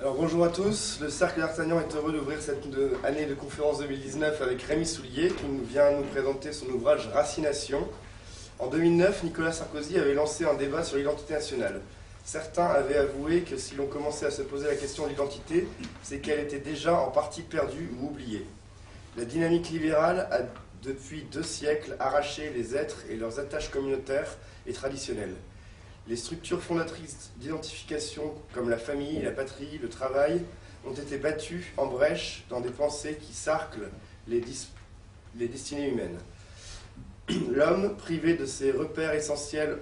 Alors bonjour à tous, le Cercle d'Artagnan est heureux d'ouvrir cette année de conférence 2019 avec Rémi Soulier qui vient nous présenter son ouvrage Racination. En 2009, Nicolas Sarkozy avait lancé un débat sur l'identité nationale. Certains avaient avoué que si l'on commençait à se poser la question de l'identité, c'est qu'elle était déjà en partie perdue ou oubliée. La dynamique libérale a depuis 2 siècles arraché les êtres et leurs attaches communautaires et traditionnelles. Les structures fondatrices d'identification comme la famille, la patrie, le travail ont été battues en brèche dans des pensées qui sarclent les destinées humaines. L'homme, privé de ses repères essentiels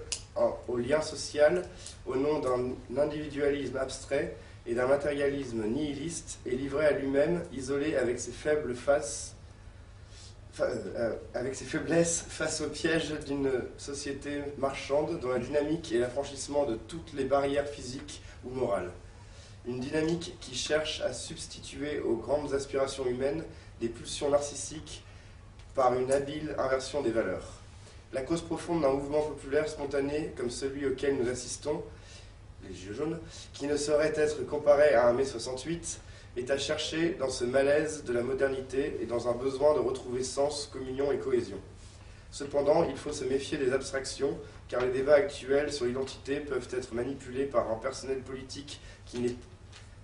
au lien social, au nom d'un individualisme abstrait et d'un matérialisme nihiliste, est livré à lui-même, isolé avec ses faiblesses face au piège d'une société marchande dont la dynamique est l'affranchissement de toutes les barrières physiques ou morales. Une dynamique qui cherche à substituer aux grandes aspirations humaines des pulsions narcissiques par une habile inversion des valeurs. La cause profonde d'un mouvement populaire spontané comme celui auquel nous assistons, les Gilets jaunes, qui ne saurait être comparé à un mai 68, est à chercher dans ce malaise de la modernité et dans un besoin de retrouver sens, communion et cohésion. Cependant, il faut se méfier des abstractions, car les débats actuels sur l'identité peuvent être manipulés par un personnel politique qui n'est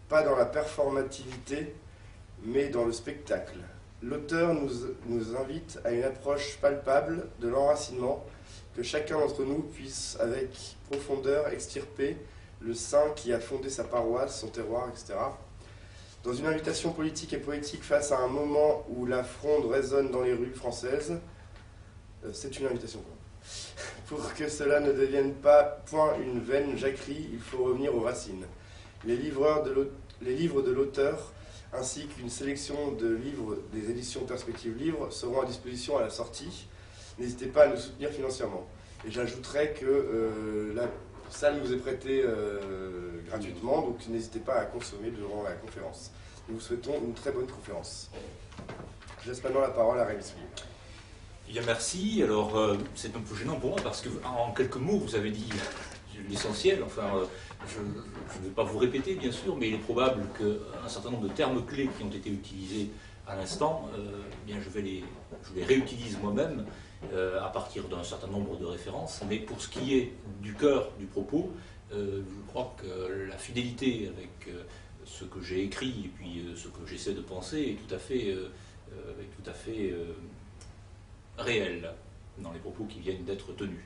pas dans la performativité, mais dans le spectacle. L'auteur nous invite à une approche palpable de l'enracinement, que chacun d'entre nous puisse avec profondeur extirper le saint qui a fondé sa paroisse, son terroir, etc. Dans une invitation politique et poétique face à un moment où la fronde résonne dans les rues françaises, c'est une invitation. Pour que cela ne devienne pas point une vaine jacquerie, il faut revenir aux racines. Les livres de l'auteur, ainsi qu'une sélection de livres des éditions Perspective Livres seront à disposition à la sortie. N'hésitez pas à nous soutenir financièrement. Et j'ajouterai que la salle nous est prêtée gratuitement, donc n'hésitez pas à consommer durant la conférence. Nous vous souhaitons une très bonne conférence. Je laisse maintenant la parole à Rémi Soulier. Bien, merci. Alors, c'est un peu gênant pour moi parce que, en quelques mots, vous avez dit l'essentiel. Enfin, je ne vais pas vous répéter, bien sûr, mais il est probable qu'un certain nombre de termes clés qui ont été utilisés à l'instant, bien, je les réutilise moi-même à partir d'un certain nombre de références. Mais pour ce qui est du cœur du propos, je crois que la fidélité avec ce que j'ai écrit et puis ce que j'essaie de penser est tout à fait réelle dans les propos qui viennent d'être tenus.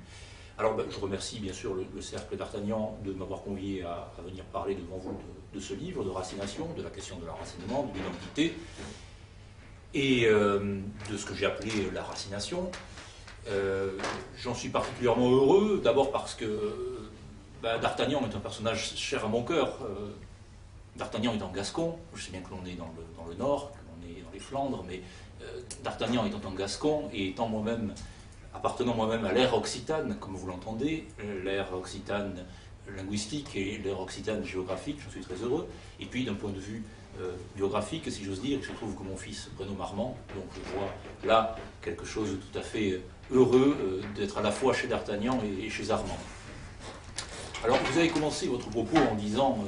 Alors je remercie bien sûr le Cercle d'Artagnan de m'avoir convié à venir parler devant vous de ce livre, de Racination, de la question de l'enracinement, de l'identité, et de ce que j'ai appelé la racination. J'en suis particulièrement heureux, d'abord parce que D'Artagnan est un personnage cher à mon cœur. D'Artagnan est en gascon, je sais bien que l'on est dans le nord, que l'on est dans les Flandres, mais D'Artagnan étant en gascon et appartenant moi-même à l'ère occitane, comme vous l'entendez, l'ère occitane linguistique et l'ère occitane géographique, j'en suis très heureux. Et puis d'un point de vue biographique, si j'ose dire, il se trouve que mon fils prénomme Armand, donc je vois là quelque chose de tout à fait heureux d'être à la fois chez D'Artagnan et chez Armand. Alors vous avez commencé votre propos en disant,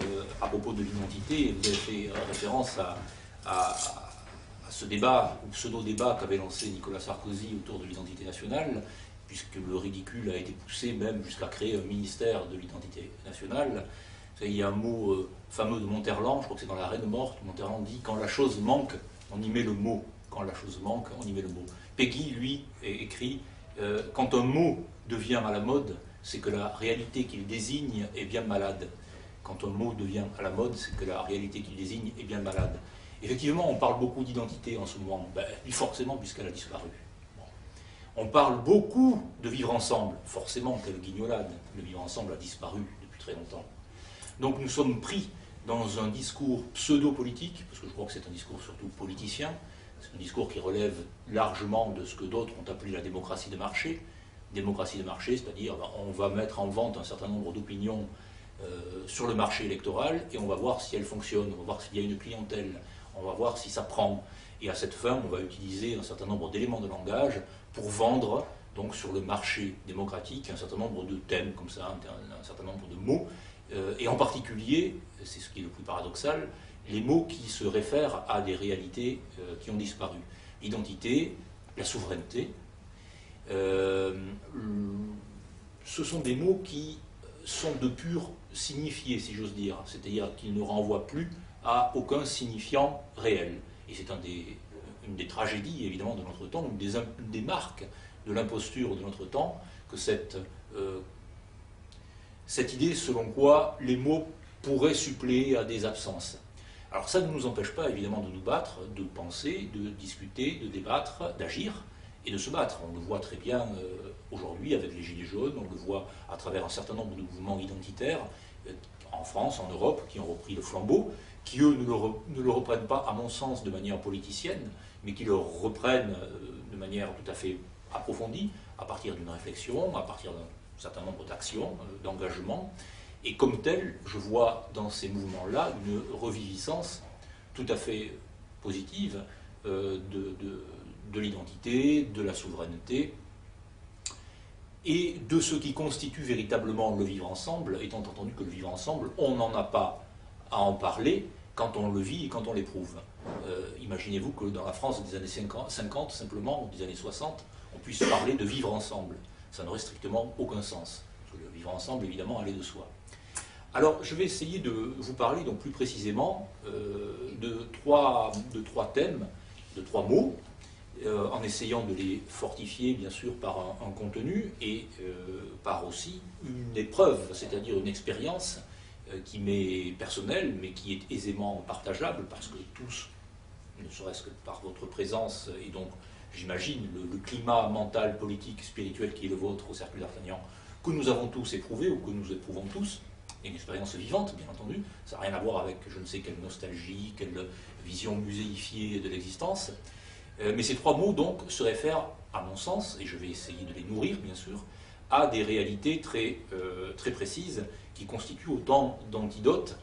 à propos de l'identité, vous avez fait référence à ce débat, ou pseudo-débat qu'avait lancé Nicolas Sarkozy autour de l'identité nationale, puisque le ridicule a été poussé même jusqu'à créer un ministère de l'identité nationale. Vous savez, il y a un mot fameux de Monterland, je crois que c'est dans La Reine morte, Monterland dit « quand la chose manque, on y met le mot ». Quand la chose manque, on y met le mot. Peggy, lui, écrit « quand un mot devient à la mode, c'est que la réalité qu'il désigne est bien malade. Quand un mot devient à la mode, c'est que la réalité qu'il désigne est bien malade. » Effectivement, on parle beaucoup d'identité en ce moment, forcément puisqu'elle a disparu. Bon. On parle beaucoup de vivre ensemble, forcément, quelle guignolade, le vivre ensemble a disparu depuis très longtemps. Donc nous sommes pris dans un discours pseudo-politique, parce que je crois que c'est un discours surtout politicien, c'est un discours qui relève largement de ce que d'autres ont appelé la démocratie de marché. Démocratie de marché, c'est-à-dire on va mettre en vente un certain nombre d'opinions sur le marché électoral et on va voir si elles fonctionnent, on va voir s'il y a une clientèle, on va voir si ça prend. Et à cette fin, on va utiliser un certain nombre d'éléments de langage pour vendre donc, sur le marché démocratique un certain nombre de thèmes, comme ça, un certain nombre de mots. et en particulier, c'est ce qui est le plus paradoxal, les mots qui se réfèrent à des réalités qui ont disparu. L'identité, la souveraineté, ce sont des mots qui sont de pur signifié, si j'ose dire, c'est-à-dire qu'ils ne renvoient plus à aucun signifiant réel. Et c'est une des tragédies, évidemment, de notre temps, une des marques de l'imposture de notre temps, que cette idée selon quoi les mots pourraient suppléer à des absences. Alors ça ne nous empêche pas, évidemment, de nous battre, de penser, de discuter, de débattre, d'agir et de se battre. On le voit très bien aujourd'hui avec les Gilets jaunes, on le voit à travers un certain nombre de mouvements identitaires en France, en Europe, qui ont repris le flambeau, qui eux ne le reprennent pas, à mon sens, de manière politicienne, mais qui le reprennent de manière tout à fait approfondie, à partir d'une réflexion, à partir d'un certain nombre d'actions, d'engagements. Et comme tel, je vois dans ces mouvements-là une reviviscence tout à fait positive de l'identité, de la souveraineté, et de ce qui constitue véritablement le vivre ensemble, étant entendu que le vivre ensemble, on n'en a pas à en parler quand on le vit et quand on l'éprouve. Imaginez-vous que dans la France des années 50, simplement, ou des années 60, on puisse parler de vivre ensemble. Ça n'aurait strictement aucun sens. Parce que le vivre ensemble, évidemment, allait de soi. Alors, je vais essayer de vous parler donc plus précisément de trois thèmes, de trois mots, en essayant de les fortifier, bien sûr, par un contenu et par aussi une épreuve, c'est-à-dire une expérience qui m'est personnelle, mais qui est aisément partageable, parce que tous, ne serait-ce que par votre présence, et donc, j'imagine, le climat mental, politique, spirituel qui est le vôtre au Cercle d'Artagnan, que nous avons tous éprouvé, ou que nous éprouvons tous, et une expérience vivante, bien entendu, ça n'a rien à voir avec je ne sais quelle nostalgie, quelle vision muséifiée de l'existence. Mais ces trois mots, donc, se réfèrent, à mon sens, et je vais essayer de les nourrir, bien sûr, à des réalités très, très précises qui constituent autant d'antidotes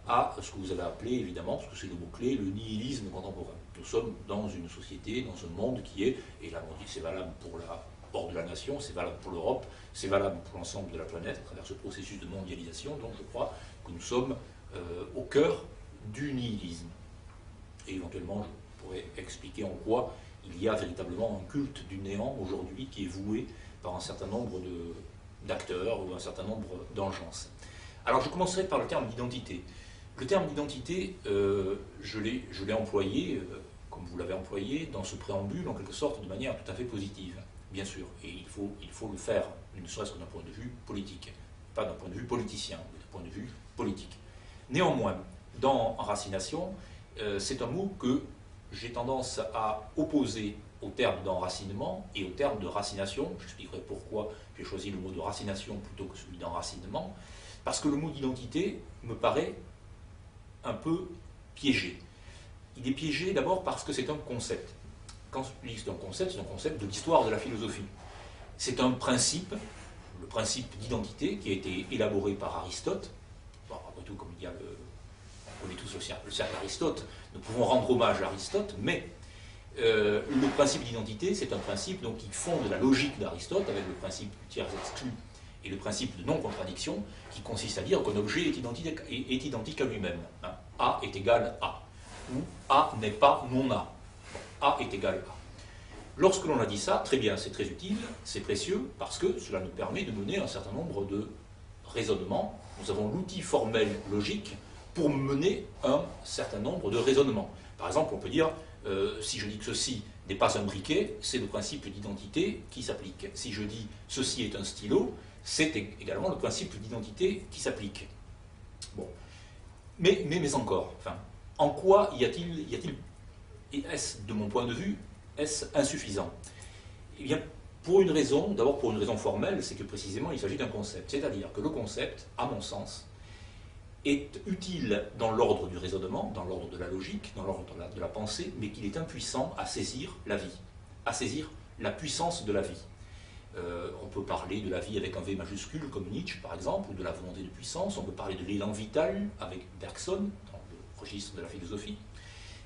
à ce que vous avez appelé, évidemment, parce que c'est le mot-clé, le nihilisme contemporain. Nous sommes dans une société, dans un monde qui est, et là on dit c'est valable pour la hors de la nation, c'est valable pour l'Europe, c'est valable pour l'ensemble de la planète, à travers ce processus de mondialisation, donc je crois que nous sommes au cœur du nihilisme. Et éventuellement, je pourrais expliquer en quoi il y a véritablement un culte du néant aujourd'hui qui est voué par un certain nombre d'acteurs ou un certain nombre d'engences. Alors je commencerai par le terme d'identité. Le terme d'identité, je l'ai employé, comme vous l'avez employé, dans ce préambule, en quelque sorte, de manière tout à fait positive, bien sûr. Et il faut le faire, ne serait-ce que d'un point de vue politique, pas d'un point de vue politicien, mais d'un point de vue politique. Néanmoins, dans Enracination, c'est un mot que j'ai tendance à opposer au terme d'enracinement et au terme de racination. J'expliquerai pourquoi j'ai choisi le mot de racination plutôt que celui d'enracinement, parce que le mot d'identité me paraît un peu piégé. Il est piégé d'abord parce que c'est un concept. Quand je dis c'est un concept de l'histoire de la philosophie. C'est un principe, le principe d'identité, qui a été élaboré par Aristote. Bon, après tout, comme il y a on connaît tous le cercle d'Aristote, nous pouvons rendre hommage à Aristote, mais le principe d'identité, c'est un principe donc, qui fonde la logique d'Aristote, avec le principe du tiers exclu et le principe de non-contradiction, qui consiste à dire qu'un objet est identique à lui-même. Hein. A est égal à. Ou A n'est pas non A. A est égal à. Lorsque l'on a dit ça, très bien, c'est très utile, c'est précieux, parce que cela nous permet de mener un certain nombre de raisonnements. Nous avons l'outil formel logique pour mener un certain nombre de raisonnements. Par exemple, on peut dire, si je dis que ceci n'est pas un briquet, c'est le principe d'identité qui s'applique. Si je dis ceci est un stylo, c'est également le principe d'identité qui s'applique. Bon. Mais encore, enfin, en quoi y a-t-il, et est-ce, de mon point de vue, est-ce insuffisant? Eh bien, pour une raison, d'abord pour une raison formelle, c'est que précisément il s'agit d'un concept. C'est-à-dire que le concept, à mon sens, est utile dans l'ordre du raisonnement, dans l'ordre de la logique, dans l'ordre de la pensée, mais qu'il est impuissant à saisir la vie, à saisir la puissance de la vie. On peut parler de la vie avec un V majuscule, comme Nietzsche par exemple, ou de la volonté de puissance. On peut parler de l'élan vital avec Bergson, dans le registre de la philosophie.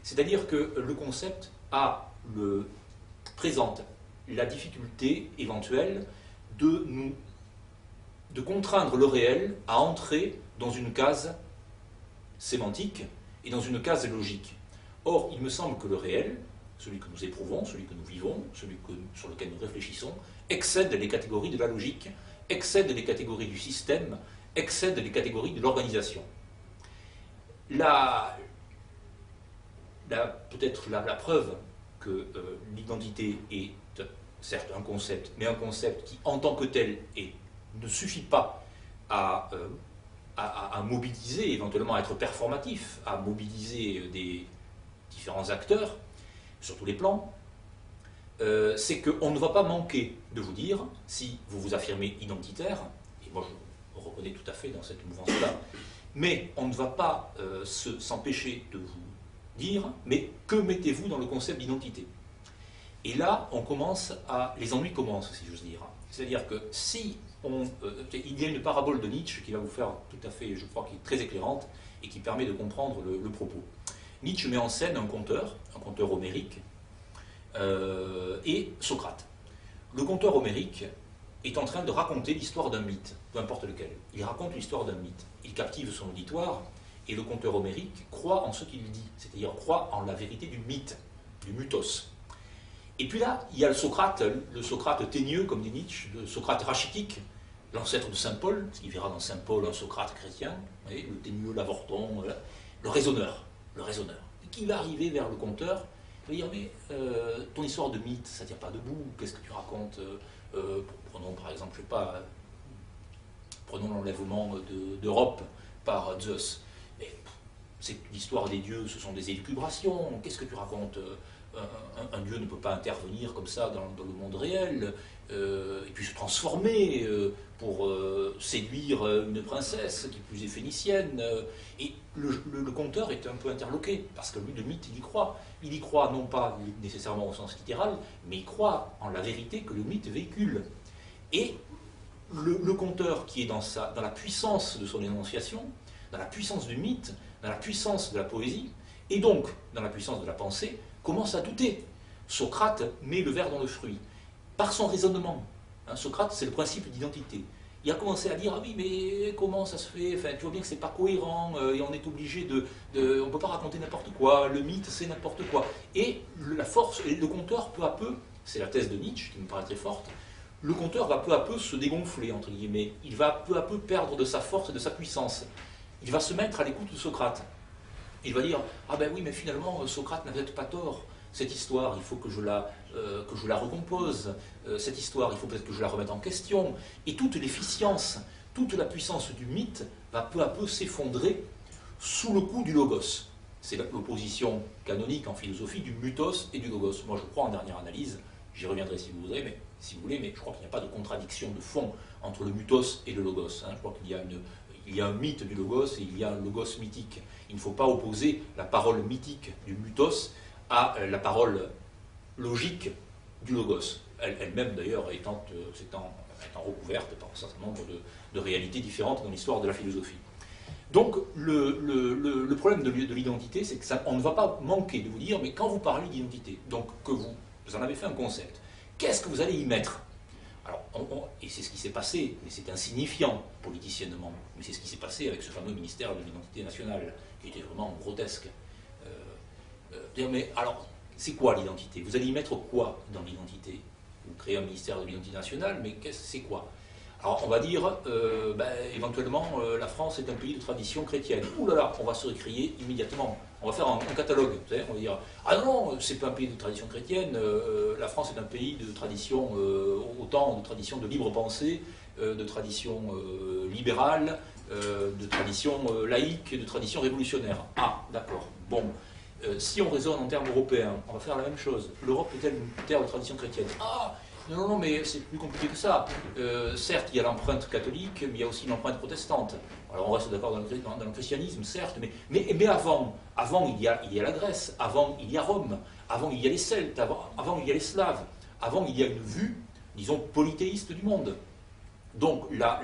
C'est-à-dire que le concept présente la difficulté éventuelle de nous de contraindre le réel à entrer dans une case sémantique et dans une case logique. Or, il me semble que le réel, celui que nous éprouvons, celui que nous vivons, celui sur lequel nous réfléchissons, excède les catégories de la logique, excède les catégories du système, excède les catégories de l'organisation. Peut-être la preuve que l'identité est certes un concept, mais un concept qui en tant que tel ne suffit pas à mobiliser, éventuellement à être performatif, à mobiliser des différents acteurs sur tous les plans, c'est qu'on ne va pas manquer de vous dire, si vous vous affirmez identitaire, et moi je me reconnais tout à fait dans cette mouvance-là, mais on ne va pas s'empêcher de vous dire, mais que mettez-vous dans le concept d'identité? Et là, les ennuis commencent, si j'ose dire. C'est-à-dire que si il y a une parabole de Nietzsche qui va vous faire tout à fait, je crois, qui est très éclairante et qui permet de comprendre le propos. Nietzsche met en scène un conteur homérique, et Socrate. Le conteur homérique est en train de raconter l'histoire d'un mythe, peu importe lequel. Il raconte l'histoire d'un mythe. Il captive son auditoire, et le conteur homérique croit en ce qu'il dit, c'est-à-dire croit en la vérité du mythe, du mythos. Et puis là, il y a le Socrate teigneux, comme dit Nietzsche, le Socrate rachitique, l'ancêtre de Saint Paul, parce qu'il verra dans Saint Paul un Socrate chrétien, voyez, le teigneux, l'avorton, le raisonneur, qui va arriver vers le conteur, il va dire, mais ton histoire de mythe, ça ne tient pas debout, qu'est-ce que tu racontes? Prenons par exemple, je sais pas, prenons l'enlèvement d'Europe par Zeus. C'est l'histoire des dieux, ce sont des élucubrations, qu'est-ce que tu racontes? Un dieu ne peut pas intervenir comme ça dans le monde réel, et puis se transformer pour séduire une princesse qui plus est phénicienne. Et le conteur est un peu interloqué, parce que lui, le mythe, il y croit. Il y croit non pas nécessairement au sens littéral, mais il croit en la vérité que le mythe véhicule. Et le conteur qui est dans la puissance de son énonciation, dans la puissance du mythe, dans la puissance de la poésie, et donc dans la puissance de la pensée, commence à douter. Socrate met le ver dans le fruit. Par son raisonnement. Socrate, c'est le principe d'identité. Il a commencé à dire, ah oui, mais comment ça se fait? Enfin, tu vois bien que c'est pas cohérent, et on est obligé on ne peut pas raconter n'importe quoi, le mythe, c'est n'importe quoi. Et la force, et le conteur, peu à peu, c'est la thèse de Nietzsche qui me paraît très forte, le conteur va peu à peu se dégonfler, entre guillemets. Il va peu à peu perdre de sa force et de sa puissance. Il va se mettre à l'écoute de Socrate. Il va dire, ah ben oui, mais finalement, Socrate n'a peut-être pas tort. Cette histoire, il faut que je la recompose. Cette histoire, il faut peut-être que je la remette en question. Et toute l'efficience, toute la puissance du mythe va peu à peu s'effondrer sous le coup du logos. C'est l'opposition canonique en philosophie du mythos et du logos. Moi, je crois en dernière analyse, j'y reviendrai si vous voulez, mais je crois qu'il n'y a pas de contradiction de fond entre le mythos et le logos. Je crois qu'il y a un mythe du logos et il y a un logos mythique. Il ne faut pas opposer la parole mythique du mythos à la parole logique du logos. Elle-même d'ailleurs étant recouverte par un certain nombre de réalités différentes dans l'histoire de la philosophie. Donc le problème de l'identité, c'est qu'on ne va pas manquer de vous dire, mais quand vous parlez d'identité, donc que vous en avez fait un concept, qu'est-ce que vous allez y mettre? Alors, et c'est ce qui s'est passé, mais c'est insignifiant politiciennement, mais c'est ce qui s'est passé avec ce fameux ministère de l'identité nationale, qui était vraiment grotesque. Mais alors, c'est quoi l'identité? Vous allez y mettre quoi dans l'identité? Vous créez un ministère de l'identité nationale, mais c'est quoi? Alors, on va dire, éventuellement, la France est un pays de tradition chrétienne. Ouh là là, on va se récrier immédiatement. On va faire un catalogue. Vous savez, on va dire, ah non, c'est pas un pays de tradition chrétienne, la France est un pays de tradition, autant de tradition de libre pensée, de tradition libérale, de tradition laïque, de tradition révolutionnaire. Ah, d'accord. Bon. Si on raisonne en termes européens, on va faire la même chose. L'Europe est-elle une terre de tradition chrétienne? Ah, non, mais c'est plus compliqué que ça. Certes, il y a l'empreinte catholique, mais il y a aussi l'empreinte protestante. Alors on reste d'accord dans le christianisme, certes, mais avant il y a la Grèce, avant il y a Rome, avant il y a les Celtes, avant il y a les Slaves, avant il y a une vue, disons, polythéiste du monde. Donc la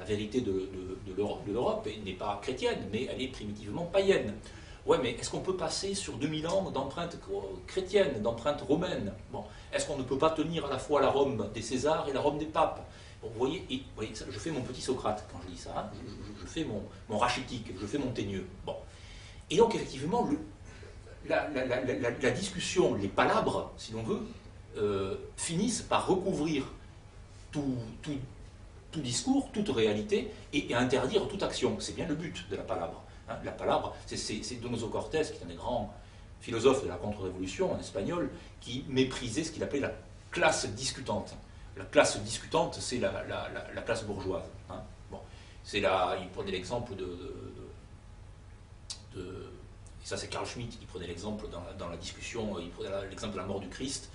vérité de l'Europe n'est pas chrétienne, mais elle est primitivement païenne. Ouais, mais est-ce qu'on peut passer sur 2000 ans d'empreintes chrétiennes, d'empreintes romaines? Bon, est-ce qu'on ne peut pas tenir à la fois la Rome des Césars et la Rome des papes? Bon, vous voyez ça, je fais mon petit Socrate quand je dis ça, hein, je fais mon rachitique, je fais mon teigneux. Bon. Et donc, effectivement, la discussion, les palabres, si l'on veut, finissent par recouvrir tout discours, toute réalité, et interdire toute action. C'est bien le but de la palabre. Hein. La palabre, c'est Donoso Cortés, qui est un des grands philosophes de la contre-révolution en espagnol, qui méprisait ce qu'il appelait la classe discutante. La classe discutante, c'est la classe bourgeoise. Hein. Bon. Il prenait l'exemple et ça c'est Carl Schmitt qui prenait l'exemple dans la discussion, il prenait l'exemple de la mort du Christ,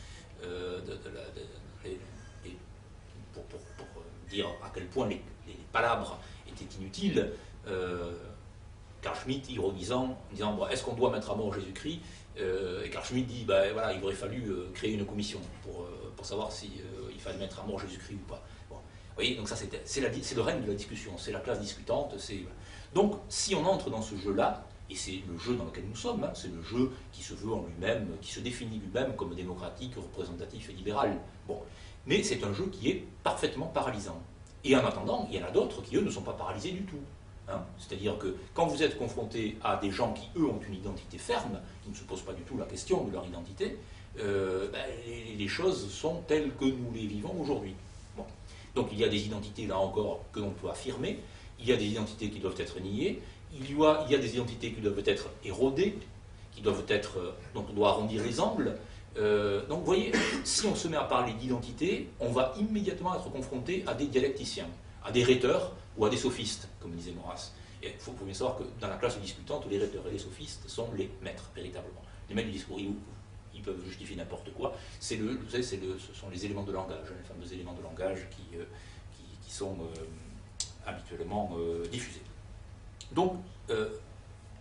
pour dire à quel point les palabres étaient inutiles. Carl Schmitt ironisant, en disant bon, est-ce qu'on doit mettre à mort Jésus-Christ, et Carl Schmitt dit ben, voilà, il aurait fallu créer une commission pour savoir si il fallait mettre à mort Jésus-Christ ou pas. Bon. Vous voyez, donc ça c'est le règne de la discussion, c'est la classe discutante. Donc si on entre dans ce jeu-là, et c'est le jeu dans lequel nous sommes, hein, c'est le jeu qui se veut en lui-même, qui se définit lui-même comme démocratique, représentatif et libéral. Bon. Mais c'est un jeu qui est parfaitement paralysant. Et en attendant, il y en a d'autres qui, eux, ne sont pas paralysés du tout. Hein. C'est-à-dire que quand vous êtes confronté à des gens qui, eux, ont une identité ferme, qui ne se posent pas du tout la question de leur identité, les choses sont telles que nous les vivons aujourd'hui. Bon. Donc il y a des identités, là encore, que l'on peut affirmer, il y a des identités qui doivent être niées, il y a des identités qui doivent être érodées, dont on doit arrondir les angles. Donc vous voyez, si on se met à parler d'identité, on va immédiatement être confronté à des dialecticiens, à des rhéteurs ou à des sophistes, comme disait Maurras. Il faut bien savoir que dans la classe discutante, les rhéteurs et les sophistes sont les maîtres, véritablement. Les maîtres du discours, ils peuvent justifier n'importe quoi. Ce sont les éléments de langage, les fameux éléments de langage qui sont habituellement diffusés. Donc,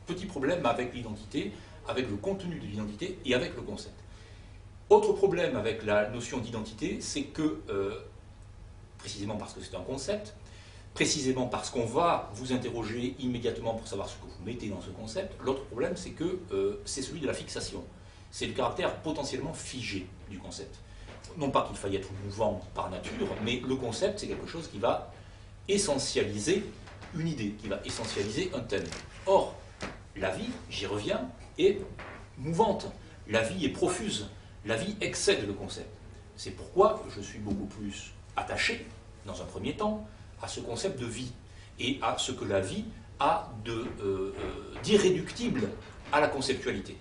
petit problème avec l'identité, avec le contenu de l'identité et avec le concept. Autre problème avec la notion d'identité, c'est que, précisément parce que c'est un concept, précisément parce qu'on va vous interroger immédiatement pour savoir ce que vous mettez dans ce concept, l'autre problème, c'est que c'est celui de la fixation. C'est le caractère potentiellement figé du concept. Non pas qu'il faille être mouvant par nature, mais le concept, c'est quelque chose qui va essentialiser une idée, qui va essentialiser un thème. Or, la vie, j'y reviens, est mouvante. La vie est profuse. La vie excède le concept. C'est pourquoi je suis beaucoup plus attaché, dans un premier temps, à ce concept de vie et à ce que la vie a d'irréductible à la conceptualité.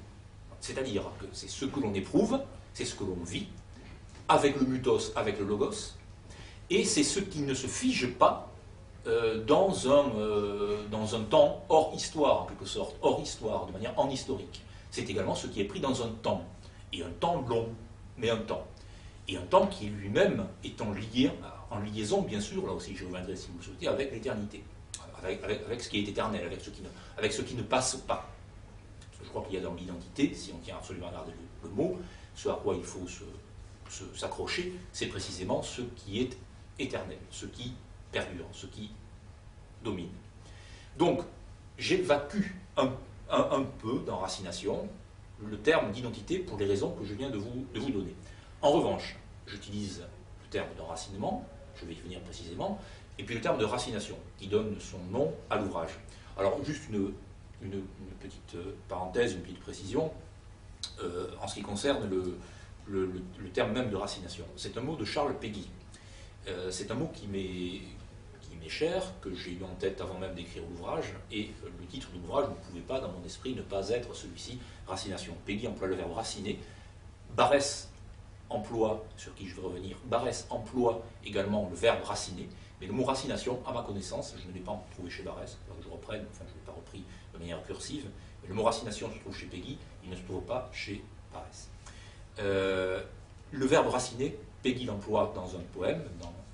C'est-à-dire que c'est ce que l'on éprouve, c'est ce que l'on vit, avec le mythos, avec le logos, et c'est ce qui ne se fige pas dans un temps hors histoire, en quelque sorte, hors histoire, de manière anhistorique. C'est également ce qui est pris dans un temps, et un temps long, mais un temps. Et un temps qui lui-même est en liaison, bien sûr, là aussi je reviendrai si vous le souhaitez, avec l'éternité, avec ce qui est éternel, avec ce qui ne passe pas. Parce que je crois qu'il y a dans l'identité, si on tient absolument à garder le mot, ce à quoi il faut s'accrocher, c'est précisément ce qui est éternel, ce qui perdure, ce qui domine. Donc, j'évacue un peu d'enracination le terme d'identité pour les raisons que je viens de vous donner. En revanche, j'utilise le terme d'enracinement, je vais y venir précisément, et puis le terme de racination, qui donne son nom à l'ouvrage. Alors, juste une petite parenthèse, une petite précision, en ce qui concerne le terme même de racination. C'est un mot de Charles Péguy. C'est un mot qui m'est cher, que j'ai eu en tête avant même d'écrire l'ouvrage, et le titre de l'ouvrage ne pouvait pas, dans mon esprit, ne pas être celui-ci, racination. Péguy emploie le verbe raciner. Barès emploie, sur qui je vais revenir, Barès emploie également le verbe raciner, mais le mot racination, à ma connaissance, je ne l'ai pas trouvé chez Barès, que je reprenne, enfin je ne l'ai pas repris de manière cursive, mais le mot racination se trouve chez Péguy, il ne se trouve pas chez Barès. Le verbe raciner, Péguy l'emploie dans un poème,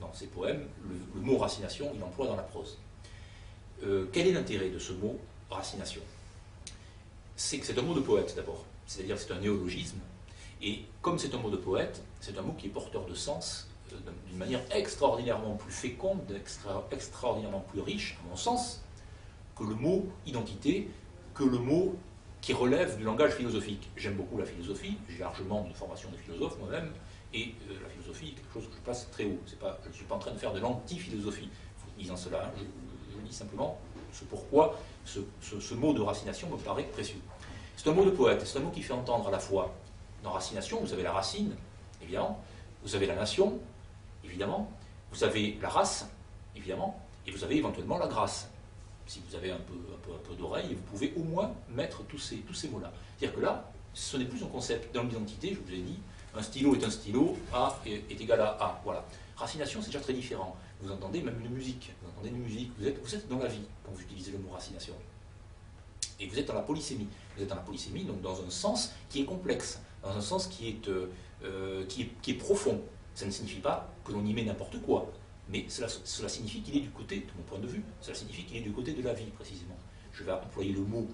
dans ses poèmes, le mot racination, il l'emploie dans la prose. Quel est l'intérêt de ce mot racination? C'est que c'est un mot de poète d'abord, c'est-à-dire que c'est un néologisme, et comme c'est un mot de poète, c'est un mot qui est porteur de sens d'une manière extraordinairement plus féconde, extraordinairement plus riche, à mon sens, que le mot identité, que le mot qui relève du langage philosophique. J'aime beaucoup la philosophie, j'ai largement une formation de philosophe moi-même, et la philosophie est quelque chose que je place très haut. Je ne suis pas en train de faire de l'anti-philosophie en disant cela, hein. Je dis simplement ce pourquoi ce mot de racination me paraît précieux. C'est un mot de poète, c'est un mot qui fait entendre à la fois, dans racination, vous avez la racine, évidemment, vous avez la nation, évidemment, vous avez la race, évidemment, et vous avez éventuellement la grâce. Si vous avez un peu d'oreille, vous pouvez au moins mettre tous ces mots-là. C'est-à-dire que là, ce n'est plus un concept dans l'identité, je vous ai dit, un stylo est un stylo, A est égal à A. Voilà. Racination, c'est déjà très différent. Vous entendez même une musique, vous êtes dans la vie quand vous utilisez le mot racination. Et vous êtes dans la polysémie. Vous êtes dans la polysémie, donc dans un sens qui est complexe, dans un sens qui est profond. Ça ne signifie pas que l'on y met n'importe quoi, mais cela signifie qu'il est du côté, de mon point de vue, cela signifie qu'il est du côté de la vie, précisément. Je vais employer le mot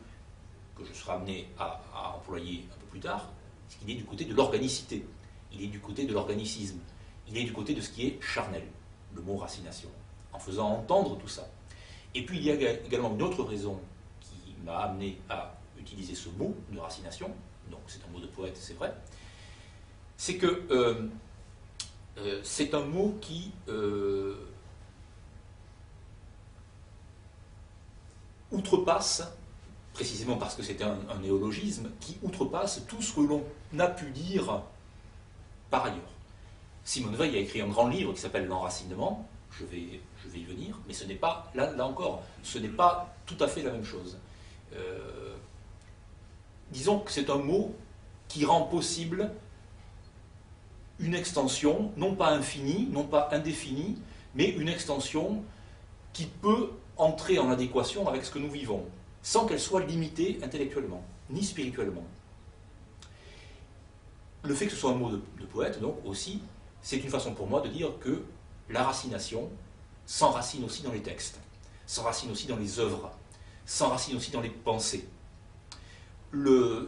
que je serai amené à employer un peu plus tard, c'est qu'il est du côté de l'organicité, il est du côté de l'organicisme, il est du côté de ce qui est charnel, le mot racination, en faisant entendre tout ça. Et puis il y a également une autre raison qui m'a amené à utiliser ce mot de racination, donc c'est un mot de poète, c'est vrai, c'est que c'est un mot qui outrepasse, précisément parce que c'est un néologisme, qui outrepasse tout ce que l'on a pu dire par ailleurs. Simone Veil a écrit un grand livre qui s'appelle L'Enracinement, je vais y venir, mais ce n'est pas, là encore, ce n'est pas tout à fait la même chose. Disons que c'est un mot qui rend possible une extension, non pas infinie, non pas indéfinie, mais une extension qui peut entrer en adéquation avec ce que nous vivons, sans qu'elle soit limitée intellectuellement, ni spirituellement. Le fait que ce soit un mot de poète, donc, aussi, c'est une façon pour moi de dire que la racination s'enracine aussi dans les textes, s'enracine aussi dans les œuvres, s'enracine aussi dans les pensées. Je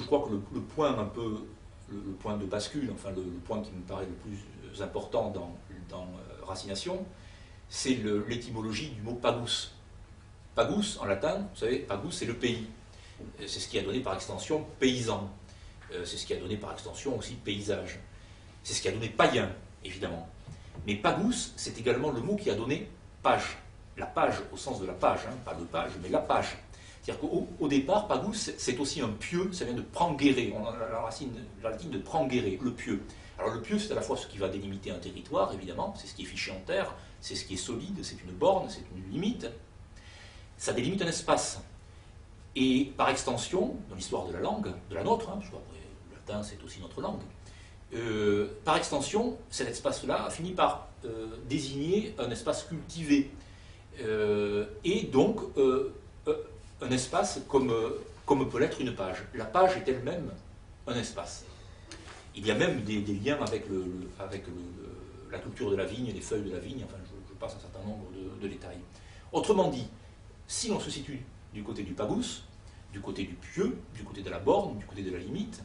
crois que le point un peu, le point de bascule, enfin le point qui me paraît le plus important dans racination, c'est l'étymologie du mot pagus. Pagus, en latin, vous savez, pagus, c'est le pays. C'est ce qui a donné par extension paysan. C'est ce qui a donné par extension aussi paysage. C'est ce qui a donné païen, évidemment. Mais pagus, c'est également le mot qui a donné page. La page au sens de la page, hein, pas de page, mais la page. C'est-à-dire qu'au départ, pagus, c'est aussi un pieu, ça vient de prangere, on a la racine latine de prangere, le pieu. Alors le pieu, c'est à la fois ce qui va délimiter un territoire, évidemment, c'est ce qui est fiché en terre, c'est ce qui est solide, c'est une borne, c'est une limite. Ça délimite un espace. Et par extension, dans l'histoire de la langue, de la nôtre, hein, parce que après, le latin c'est aussi notre langue, par extension, cet espace-là a fini par désigner un espace cultivé. Et donc, un espace comme peut l'être une page. La page est elle-même un espace. Il y a même des liens avec la culture de la vigne, les feuilles de la vigne, enfin je passe un certain nombre de détails. Autrement dit, si l'on se situe du côté du pagus, du côté du pieu, du côté de la borne, du côté de la limite,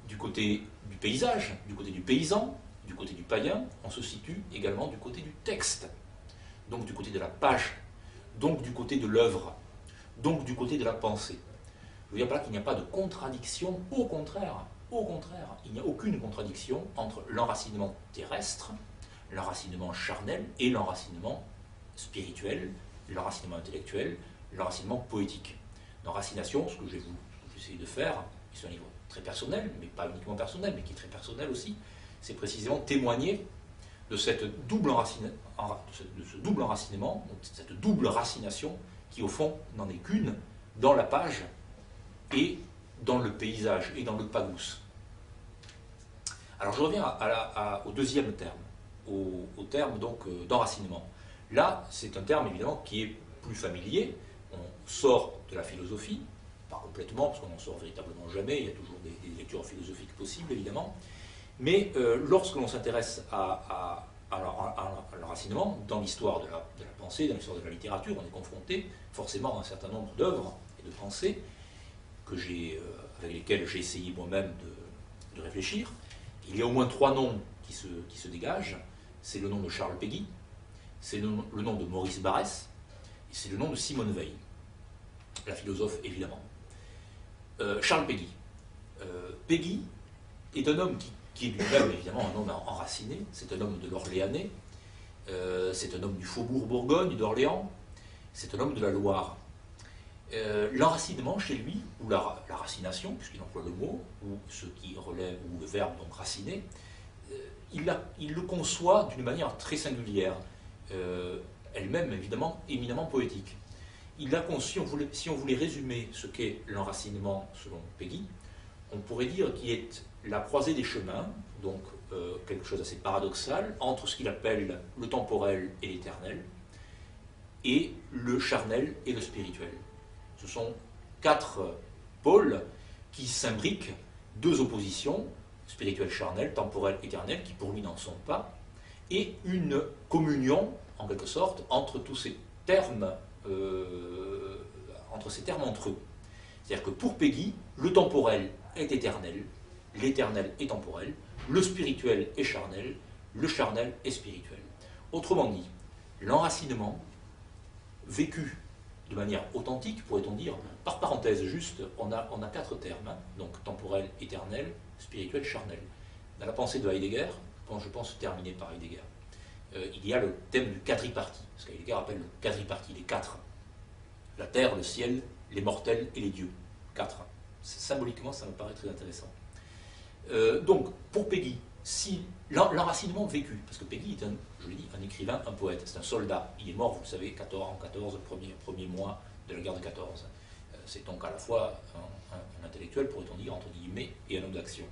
du côté du paysage, du côté du paysan, du côté du païen, on se situe également du côté du texte, donc du côté de la page, donc du côté de l'œuvre, donc du côté de la pensée. Je veux dire par là qu'il n'y a pas de contradiction, au contraire, il n'y a aucune contradiction entre l'enracinement terrestre, l'enracinement charnel et l'enracinement spirituel, l'enracinement intellectuel, l'enracinement poétique. L'enracination, ce que j'essaie de faire, c'est un livre très personnel, mais pas uniquement personnel, mais qui est très personnel aussi, c'est précisément témoigner de cette double enracinement, cette double racination qui au fond n'en est qu'une dans la page et dans le paysage et dans le pagus. Alors je reviens au deuxième terme, au terme donc d'enracinement. Là, c'est un terme évidemment qui est plus familier. On sort de la philosophie, pas complètement, parce qu'on n'en sort véritablement jamais, il y a toujours des lectures philosophiques possibles, évidemment, mais lorsque l'on s'intéresse à l'enracinement, dans l'histoire de la pensée, dans l'histoire de la littérature, on est confronté forcément à un certain nombre d'œuvres et de pensées avec lesquelles j'ai essayé moi-même de réfléchir. Il y a au moins 3 noms qui se dégagent. C'est le nom de Charles Péguy, c'est le nom de Maurice Barrès, et c'est le nom de Simone Veil, la philosophe évidemment. Charles Péguy. Péguy est un homme qui qui est lui-même évidemment un homme enraciné, c'est un homme de l'Orléanais, c'est un homme du faubourg Bourgogne, d'Orléans, c'est un homme de la Loire. L'enracinement chez lui, ou la racination, puisqu'il emploie le mot, ou ce qui relève, ou le verbe donc raciner, il le conçoit d'une manière très singulière, elle-même évidemment éminemment poétique. Il a conçu, si on voulait résumer ce qu'est l'enracinement selon Péguy, on pourrait dire qu'il est la croisée des chemins, donc quelque chose d'assez paradoxal, entre ce qu'il appelle le temporel et l'éternel, et le charnel et le spirituel. Ce sont 4 pôles qui s'imbriquent, 2 oppositions, spirituel, charnel, temporel, éternel, qui pour lui n'en sont pas, et une communion, en quelque sorte, entre tous ces termes, entre eux. C'est-à-dire que pour Péguy, le temporel est éternel, l'éternel est temporel, le spirituel est charnel, le charnel est spirituel. Autrement dit, l'enracinement, vécu de manière authentique, pourrait-on dire, par parenthèse juste, on a 4 termes, hein, donc temporel, éternel, spirituel, charnel. Dans la pensée de Heidegger, je pense terminer par Heidegger, il y a le thème du quadripartie, ce qu'Heidegger appelle le quadripartie, les 4. La terre, le ciel, les mortels et les dieux. 4. Symboliquement, ça me paraît très intéressant. Donc, pour Péguy, si l'enracinement vécu, parce que Péguy est, je l'ai dit, un écrivain, un poète, c'est un soldat. Il est mort, vous le savez, en 14, premier mois de la guerre de 14. C'est donc à la fois un intellectuel, pourrait-on dire, entre guillemets, et un homme d'action.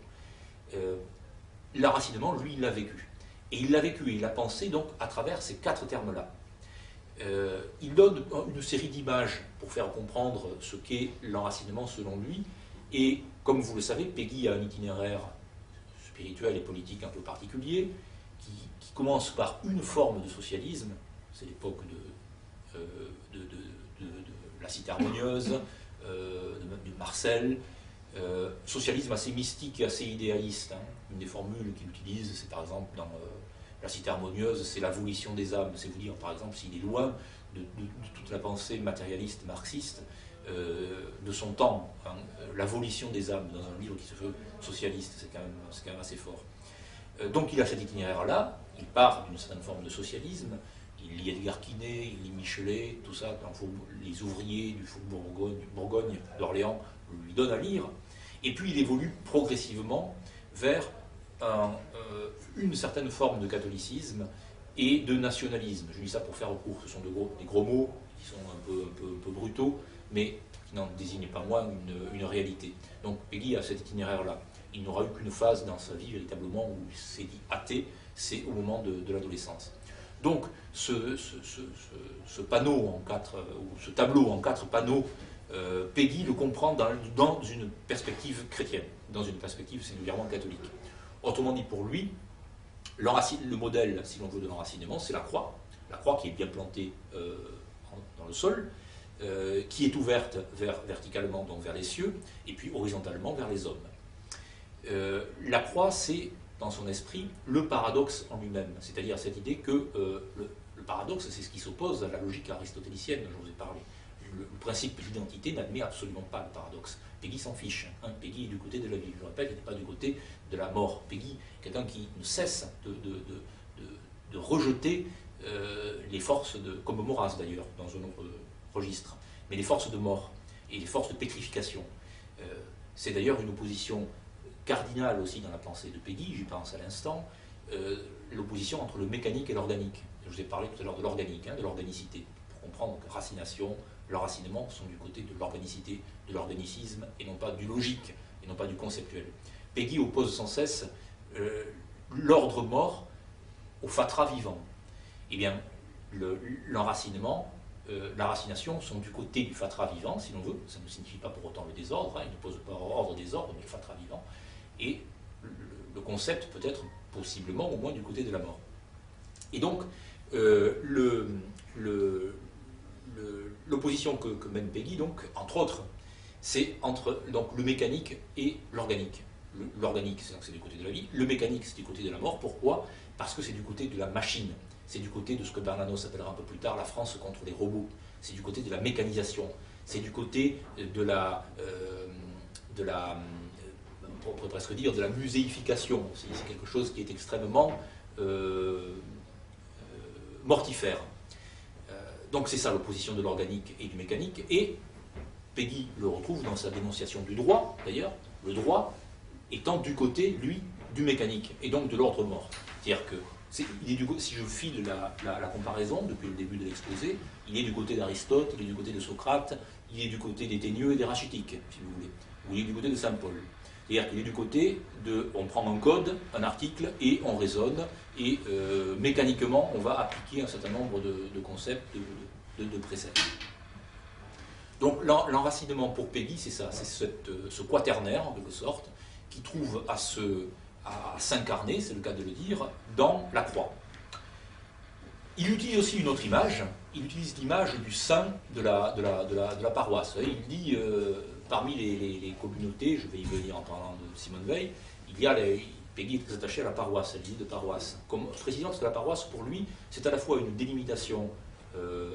L'enracinement, lui, il l'a vécu. Et il l'a vécu et il l'a pensé donc à travers ces 4 termes-là. Il donne une série d'images pour faire comprendre ce qu'est l'enracinement selon lui. Et comme vous le savez, Péguy a un itinéraire spirituel et politique un peu particulier qui commence par une forme de socialisme, c'est l'époque de la Cité harmonieuse, de Marcel, socialisme assez mystique et assez idéaliste. Hein. Une des formules qu'il utilise, c'est par exemple dans la Cité harmonieuse, c'est la volition des âmes. C'est vous dire, par exemple, s'il est loin de toute la pensée matérialiste marxiste de son temps, hein, la volition des âmes, dans un livre qui se veut socialiste, c'est quand même assez fort. Donc il a cet itinéraire-là, il part d'une certaine forme de socialisme, il lit Edgar Quinet, il lit Michelet, tout ça, les ouvriers du faubourg Bourgogne, d'Orléans, lui donnent à lire, et puis il évolue progressivement vers une certaine forme de catholicisme et de nationalisme. Je dis ça pour faire court, ce sont des gros mots qui sont un peu brutaux, mais qui n'en désignent pas moins une réalité. Donc Péguy a cet itinéraire-là. Il n'aura eu qu'une phase dans sa vie véritablement où il s'est dit athée, c'est au moment de l'adolescence. Donc ce panneau en 4, ou ce tableau en 4 panneaux, Péguy le comprend dans une perspective chrétienne, dans une perspective singulièrement catholique. Autrement dit, pour lui, le modèle, si l'on veut, de l'enracinement, c'est la croix qui est bien plantée dans le sol, qui est ouverte verticalement, donc vers les cieux, et puis horizontalement vers les hommes. La croix, c'est, dans son esprit, le paradoxe en lui-même, c'est-à-dire cette idée que le paradoxe, c'est ce qui s'oppose à la logique aristotélicienne dont je vous ai parlé. Le principe de l'identité n'admet absolument pas le paradoxe. Péguy s'en fiche. Hein. Péguy est du côté de la vie. Je le répète, il n'est pas du côté de la mort. Péguy, quelqu'un qui ne cesse de rejeter les forces comme Maurras d'ailleurs, dans un autre registre, mais les forces de mort et les forces de pétrification. C'est d'ailleurs une opposition cardinale aussi dans la pensée de Péguy, j'y pense à l'instant, l'opposition entre le mécanique et l'organique. Je vous ai parlé tout à l'heure de l'organique, hein, de l'organicité, pour comprendre que racination, l'enracinement sont du côté de l'organicité, de l'organicisme, et non pas du logique, et non pas du conceptuel. Péguy oppose sans cesse l'ordre mort au fatras vivant. Eh bien, l'enracinement, la racination sont du côté du fatras vivant, si l'on veut. Ça ne signifie pas pour autant le désordre, hein, il n'oppose pas ordre désordre, mais le fatras vivant. Et le concept peut être possiblement au moins du côté de la mort. Et donc, l'opposition que mène Péguy, donc, entre autres, c'est entre donc, le mécanique et l'organique. L'organique, c'est du côté de la vie, le mécanique, c'est du côté de la mort. Pourquoi ? Parce que c'est du côté de la machine. C'est du côté de ce que Bernanos appellera un peu plus tard la France contre les robots. C'est du côté de la mécanisation. C'est du côté de la on pourrait presque dire, de la muséification. C'est quelque chose qui est extrêmement mortifère. Donc c'est ça l'opposition de l'organique et du mécanique, et Péguy le retrouve dans sa dénonciation du droit, d'ailleurs, le droit étant du côté, lui, du mécanique, et donc de l'ordre mort. C'est-à-dire que, si je file la comparaison depuis le début de l'exposé, il est du côté d'Aristote, il est du côté de Socrate, il est du côté des Thénieux et des Rachitiques, si vous voulez, ou il est du côté de Saint Paul. C'est-à-dire qu'il est du côté de, on prend un code, un article, et on raisonne, et mécaniquement, on va appliquer un certain nombre de concepts, de préceptes. Donc l'enracinement pour Péguy, c'est ça, c'est ce quaternaire, en quelque sorte, qui trouve à s'incarner, c'est le cas de le dire, dans la croix. Il utilise aussi une autre image, il utilise l'image du saint de la paroisse. Il dit, parmi les communautés, je vais y venir en parlant de Simone Veil, il y a Péguy est très attaché à la paroisse, à l'idée de paroisse. Précisément parce que la paroisse, pour lui, c'est à la fois une délimitation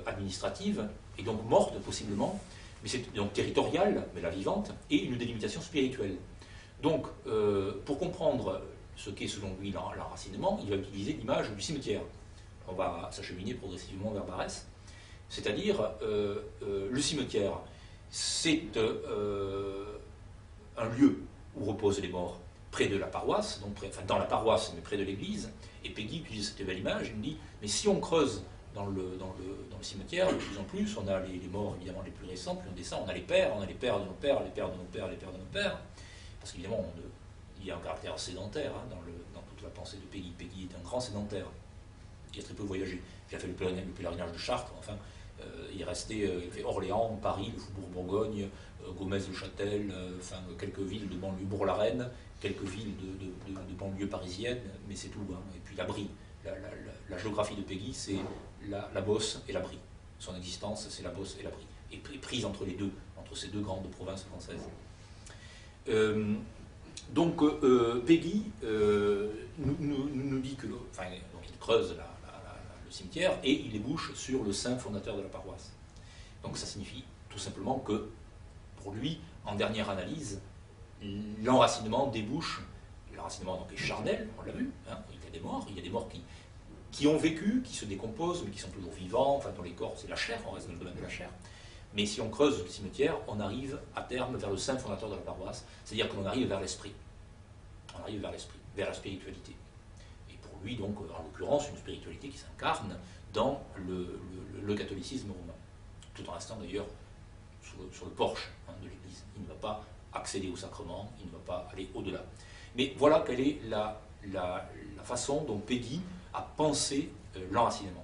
administrative, et donc morte possiblement, mais c'est donc territoriale, mais la vivante, et une délimitation spirituelle. Donc, pour comprendre ce qu'est selon lui l'enracinement, il va utiliser l'image du cimetière. On va s'acheminer progressivement vers Barès. C'est-à-dire, le cimetière, c'est un lieu où reposent les morts, près de la paroisse, donc dans la paroisse, mais près de l'église. Et Péguy utilise cette belle image, il me dit, mais si on creuse dans le cimetière, de plus en plus, on a les morts évidemment les plus récents, puis on descend, on a les pères de nos pères, les pères de nos pères, les pères de nos pères, parce qu'évidemment, il y a un caractère sédentaire dans toute la pensée de Péguy. Péguy est un grand sédentaire, qui a très peu voyagé. Il a fait le pèlerinage de Chartres, enfin, il est resté, il a fait Orléans, Paris, le Faubourg-Bourgogne, Gomez-le-Châtel, enfin, quelques villes de banlieue, Bourg-la-Reine, quelques villes de banlieue parisienne, mais c'est tout. Hein. Et puis la Brie. La géographie de Péguy, c'est la Beauce et la Brie. Son existence, c'est la Beauce et la Brie. Et prise entre les deux, entre ces deux grandes provinces françaises. Donc Péguy nous dit que, enfin, donc il creuse le cimetière et il débouche sur le saint fondateur de la paroisse. Donc ça signifie tout simplement que, pour lui, en dernière analyse, l'enracinement débouche, l'enracinement donc est charnel, on l'a vu, hein, il y a des morts qui ont vécu, qui se décomposent, mais qui sont toujours vivants, enfin dans les corps, c'est la chair, on reste dans le domaine de la chair. Mais si on creuse le cimetière, on arrive à terme vers le saint fondateur de la paroisse, c'est-à-dire qu'on arrive vers l'esprit. On arrive vers l'esprit, vers la spiritualité. Et pour lui, donc, en l'occurrence, une spiritualité qui s'incarne dans le catholicisme romain, tout en restant d'ailleurs sur le porche de l'Église. Il ne va pas accéder au sacrement, il ne va pas aller au-delà. Mais voilà quelle est la façon dont Péguy a pensé l'enracinement.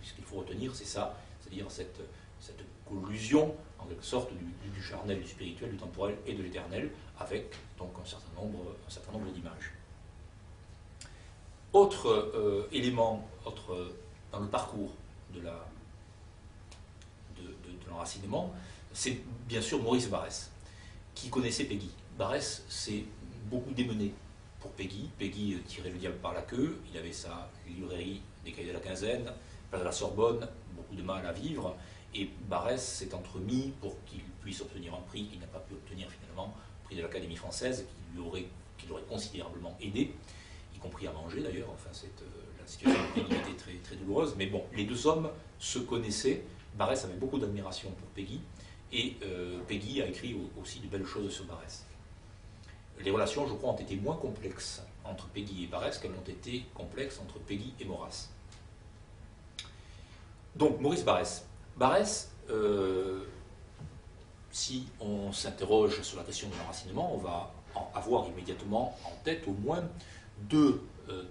Ce qu'il faut retenir, c'est ça, c'est-à-dire cette collusion, en quelque sorte, du charnel, du spirituel, du temporel et de l'éternel, avec donc un certain nombre d'images. Autre élément dans le parcours de l'enracinement, c'est bien sûr Maurice Barrès, qui connaissait Péguy. Barrès s'est beaucoup démené pour Péguy. Péguy tirait le diable par la queue, il avait sa librairie des Cahiers de la Quinzaine, place de la Sorbonne, beaucoup de mal à vivre, et Barrès s'est entremis pour qu'il puisse obtenir un prix qu'il n'a pas pu obtenir finalement, le prix de l'Académie française, qui l'aurait considérablement aidé, y compris à manger d'ailleurs. Enfin, la situation de Péguy était très, très douloureuse, mais bon, les deux hommes se connaissaient. Barrès avait beaucoup d'admiration pour Péguy, et Péguy a écrit aussi de belles choses sur Barrès. Les relations, je crois, ont été moins complexes entre Péguy et Barrès qu'elles ont été complexes entre Péguy et Maurras. Donc, Maurice Barrès. Barrès, si on s'interroge sur la question de l'enracinement, on va avoir immédiatement en tête au moins deux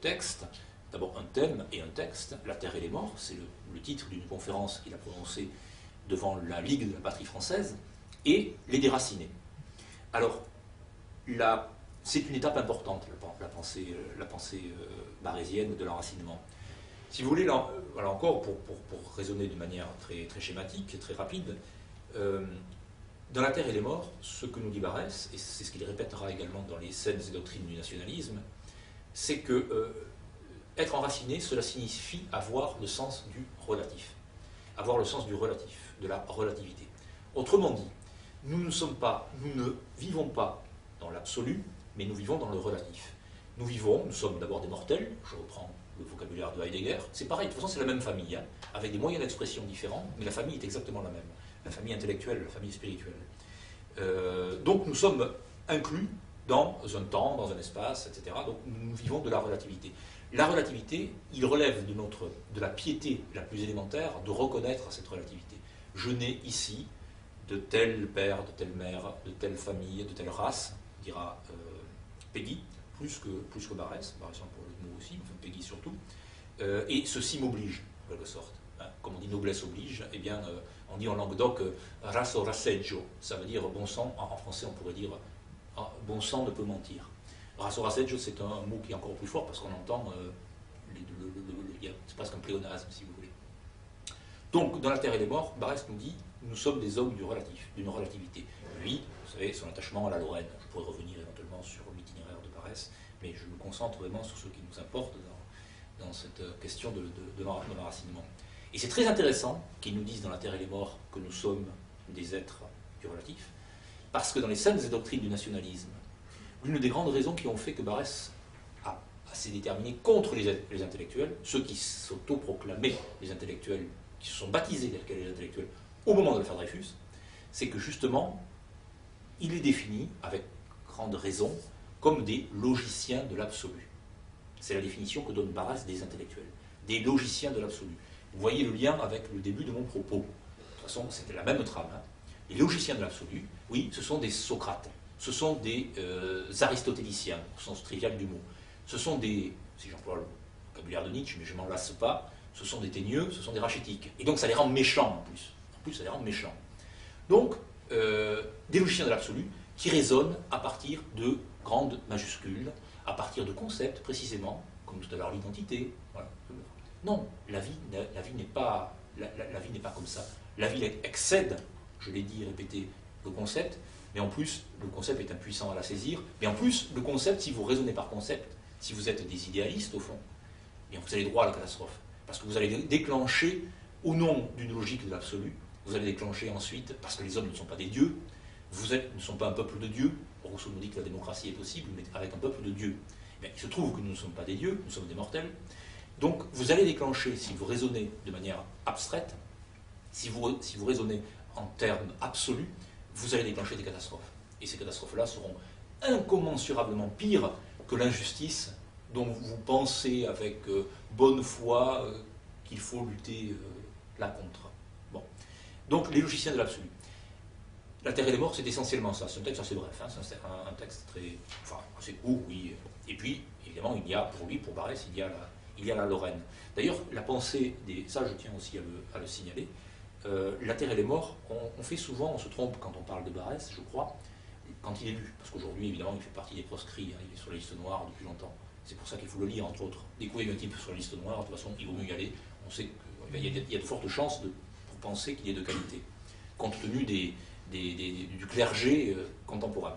textes. D'abord un thème et un texte, La Terre et les Morts, c'est le titre d'une conférence qu'il a prononcée devant la Ligue de la patrie française, et Les Déracinés. Alors, c'est une étape importante, la pensée barésienne de l'enracinement. Si vous voulez, là encore, pour raisonner de manière très, très schématique, très rapide, dans La Terre et les Morts, ce que nous dit Barrès, et c'est ce qu'il répétera également dans les scènes et doctrines du nationalisme, c'est que être enraciné, cela signifie avoir le sens du relatif. Avoir le sens du relatif, de la relativité. Autrement dit, nous ne vivons pas dans l'absolu, mais nous vivons dans le relatif. Nous sommes d'abord des mortels, je reprends le vocabulaire de Heidegger, c'est pareil, de toute façon c'est la même famille, hein, avec des moyens d'expression différents, mais la famille est exactement la même, la famille intellectuelle, la famille spirituelle. Donc nous sommes inclus dans un temps, dans un espace, etc. Donc nous vivons de la relativité. La relativité, il relève de la piété la plus élémentaire de reconnaître cette relativité. Je nais ici de tel père, de telle mère, de telle famille, de telle race, dira Peggy, plus que Barès pour le mot aussi, enfin Peggy surtout, et ceci m'oblige, en quelque sorte. Hein, comme on dit noblesse oblige, eh bien, on dit en Languedoc raso rasseggio, ça veut dire bon sang, en français on pourrait dire bon sang ne peut mentir. Raso rasseggio, c'est un mot qui est encore plus fort parce qu'on entend, c'est presque un pléonasme si vous voulez. Donc, dans La Terre et les Morts, Barès nous dit nous sommes des hommes du relatif, d'une relativité. Lui, vous savez, son attachement à la Lorraine, je pourrais revenir éventuellement sur l'itinéraire de Barès, mais je me concentre vraiment sur ce qui nous importe dans cette question de l'enracinement. Et c'est très intéressant qu'ils nous disent dans La Terre et les Morts que nous sommes des êtres du relatif, parce que dans les scènes et doctrines du nationalisme, l'une des grandes raisons qui ont fait que Barès s'est déterminé contre les intellectuels, ceux qui s'autoproclamaient les intellectuels, qui se sont baptisés tels que les intellectuels au moment de l'affaire Dreyfus, c'est que justement, il est défini, avec grande raison, comme des logiciens de l'absolu. C'est la définition que donne Barès des intellectuels, des logiciens de l'absolu. Vous voyez le lien avec le début de mon propos. De toute façon, c'était la même trame. Hein. Les logiciens de l'absolu, oui, ce sont des Socrates, ce sont des aristotéliciens, au sens trivial du mot. Ce sont des, si j'emploie le vocabulaire de Nietzsche, mais je ne m'en lasse pas, ce sont des teigneux, ce sont des rachétiques. Et donc ça les rend méchants en plus. En plus, ça les rend méchants. Donc, des logiciens de l'absolu qui résonnent à partir de grandes majuscules, à partir de concepts précisément, comme tout à l'heure l'identité. Voilà. Non, la vie n'est pas comme ça. La vie excède, je l'ai dit et répété, le concept, mais en plus, le concept est impuissant à la saisir, mais en plus, le concept, si vous raisonnez par concept, si vous êtes des idéalistes au fond, bien vous allez droit à la catastrophe. Parce que vous allez déclencher, au nom d'une logique de l'absolu, vous allez déclencher ensuite, parce que les hommes ne sont pas des dieux, ne sont pas un peuple de dieux. Rousseau nous dit que la démocratie est possible, mais avec un peuple de dieux. Il se trouve que nous ne sommes pas des dieux, nous sommes des mortels. Donc vous allez déclencher, si vous raisonnez de manière abstraite, si vous raisonnez en termes absolus, vous allez déclencher des catastrophes. Et ces catastrophes-là seront incommensurablement pires que l'injustice dont vous pensez avec bonne foi qu'il faut lutter là contre. Bon. Donc les logiciens de l'absolu. La Terre et les Morts, c'est essentiellement ça. C'est un texte assez bref, hein. C'est un texte assez court, oui. Et puis, évidemment, pour Barès, il y a la Lorraine. D'ailleurs, la pensée ça je tiens aussi à le signaler, La Terre et les Morts, on fait souvent, on se trompe quand on parle de Barès, je crois, quand il est lu, parce qu'aujourd'hui, évidemment, il fait partie des proscrits, hein, il est sur la liste noire depuis longtemps. C'est pour ça qu'il faut le lire, entre autres. Découvrir un type sur la liste noire, de toute façon, il vaut mieux y aller. On sait qu'il y a de fortes chances pour penser qu'il est de qualité, compte tenu du clergé contemporain.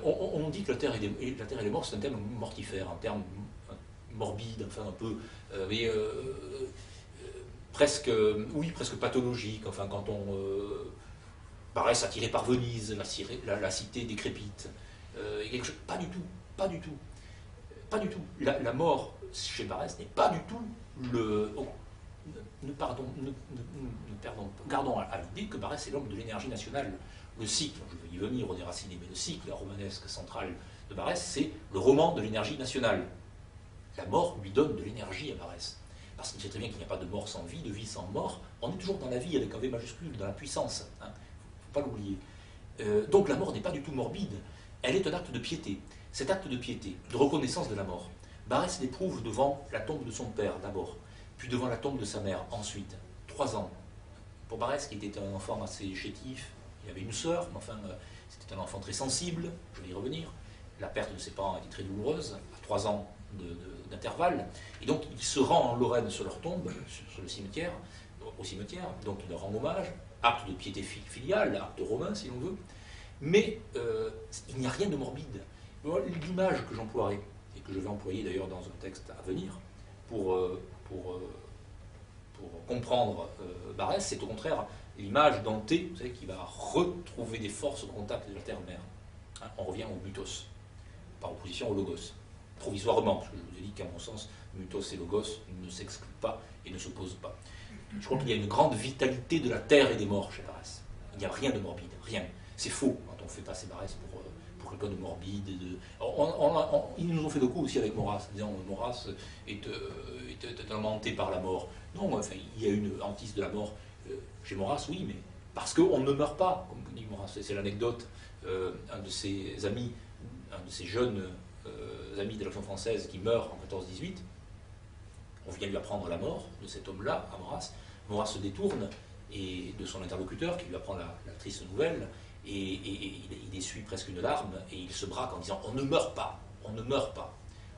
On dit que la Terre et les Morts, c'est un terme mortifère, un terme morbide, enfin un peu, presque pathologique. Enfin, quand on Barès attiré par Venise, la cité décrépite, pas du tout. La mort chez Barès n'est pas du tout gardons à l'idée que Barès est l'homme de l'énergie nationale. Le cycle, je vais y venir au déraciné, mais le cycle romanesque central de Barès, c'est le roman de l'énergie nationale. La mort lui donne de l'énergie à Barès. Parce qu'il sait très bien qu'il n'y a pas de mort sans vie, de vie sans mort. On est toujours dans la vie avec un V majuscule, dans la puissance. Hein. Il ne faut pas l'oublier. Donc la mort n'est pas du tout morbide. Elle est un acte de piété. Cet acte de piété, de reconnaissance de la mort, Barès l'éprouve devant la tombe de son père d'abord, puis devant la tombe de sa mère ensuite. 3 ans. Pour Barès, qui était un enfant assez chétif, il avait une sœur, mais enfin, c'était un enfant très sensible, je vais y revenir. La perte de ses parents a été très douloureuse, à 3 ans d'intervalle. Et donc, il se rend en Lorraine sur leur tombe, sur le cimetière, au cimetière, donc il leur rend hommage, acte de piété filiale, acte romain, si l'on veut. Mais il n'y a rien de morbide. L'image que j'emploierai, et que je vais employer d'ailleurs dans un texte à venir, pour comprendre Barès, c'est au contraire l'image d'Anthée, vous savez, qui va retrouver des forces au contact de la terre-mère. Hein, on revient au mythos. par opposition au logos. Provisoirement, parce que je vous ai dit qu'à mon sens, mythos et logos ne s'excluent pas et ne s'opposent pas. Je crois qu'il y a une grande vitalité de la terre et des morts chez Barrès. Il n'y a rien de morbide, rien. C'est faux quand on fait passer Barrès pour quelqu'un de morbide. Ils nous ont fait le coup aussi avec Maurras, disant que Maurras est tourmenté par la mort. Non, enfin, il y a une hantise de la mort chez Maurras, oui, mais parce qu'on ne meurt pas, comme dit Maurras. C'est l'anecdote, un de ses amis, un de ses jeunes amis de l'Action française qui meurt en 14-18, on vient lui apprendre la mort de cet homme-là, à Maurras. Maurras se détourne et de son interlocuteur qui lui apprend la triste nouvelle, et il essuie presque une larme, et il se braque en disant « on ne meurt pas, on ne meurt pas ».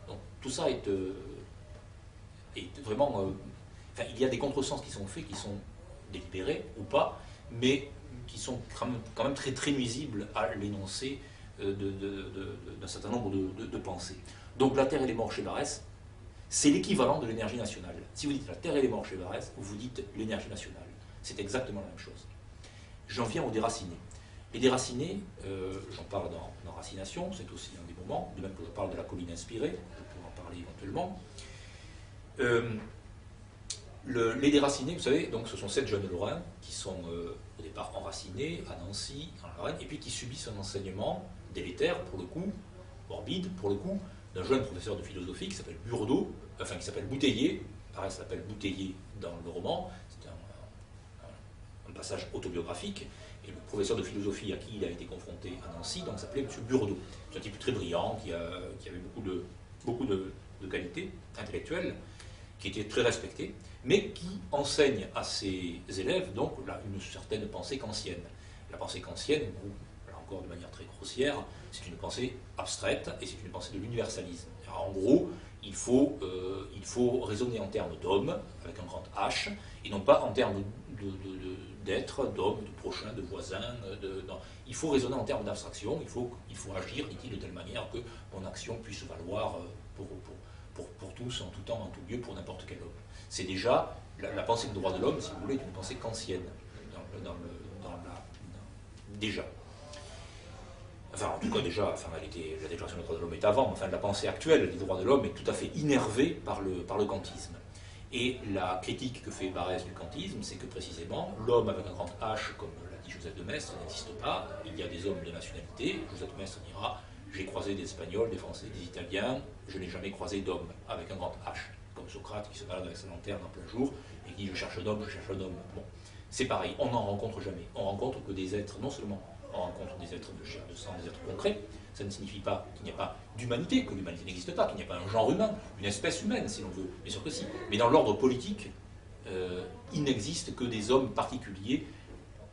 Donc tout ça est vraiment... enfin, il y a des contresens qui sont faits, qui sont délibérés ou pas, mais qui sont quand même très, très nuisibles à l'énoncé d'un certain nombre de pensées. Donc la Terre et les morts chez Barrès, c'est l'équivalent de l'énergie nationale. Si vous dites la Terre et les morts chez Barrès, vous dites l'énergie nationale. C'est exactement la même chose. J'en viens aux déracinés. Les déracinés, j'en parle dans Racination, c'est aussi un des moments, de même que je parle de la colline inspirée, je pourrais en parler éventuellement. Les déracinés, vous savez, donc ce sont 7 jeunes Lorrains qui sont au départ enracinés à Nancy, en Lorraine, et puis qui subissent un enseignement délétère, pour le coup, morbide, pour le coup, d'un jeune professeur de philosophie qui s'appelle Burdeau, enfin qui s'appelle Bouteiller, pareil, ça s'appelle Bouteiller dans le roman, c'est un passage autobiographique, et le professeur de philosophie à qui il a été confronté à Nancy, donc s'appelait M. Burdeau. C'est un type très brillant, qui avait beaucoup de qualités intellectuelles, qui était très respecté, mais qui enseigne à ses élèves donc là, une certaine pensée kantienne. La pensée kantienne, là encore de manière très grossière, c'est une pensée abstraite et c'est une pensée de l'universalisme. En gros, il faut raisonner en termes d'homme, avec un grand H, et non pas en termes d'être, d'homme, de prochain, de voisin. Non. Il faut raisonner en termes d'abstraction, il faut agir, dit-il, de telle manière que mon action puisse valoir pour tous, en tout temps, en tout lieu, pour n'importe quel homme. C'est déjà la pensée du droit de l'homme, si vous voulez, est une pensée kantienne, déjà. Enfin, en tout cas, déjà, la déclaration des droits de l'homme est avant, enfin, la pensée actuelle des droits de l'homme est tout à fait innervée par le kantisme. Et la critique que fait Barrès du kantisme, c'est que précisément, l'homme avec un grand H, comme l'a dit Joseph de Maistre, n'existe pas. Il y a des hommes de nationalité. Joseph de Maistre dira « J'ai croisé des Espagnols, des Français, des Italiens, je n'ai jamais croisé d'homme avec un grand H ». Comme Socrate qui se balade avec sa lanterne en plein jour et qui dit « Je cherche un homme, je cherche un homme ». Bon, c'est pareil, on n'en rencontre jamais. On rencontre que des êtres, non seulement on rencontre des êtres de chair, de sang, des êtres concrets, ça ne signifie pas qu'il n'y a pas d'humanité, que l'humanité n'existe pas, qu'il n'y a pas un genre humain, une espèce humaine, si l'on veut, bien sûr que si. Mais dans l'ordre politique, il n'existe que des hommes particuliers,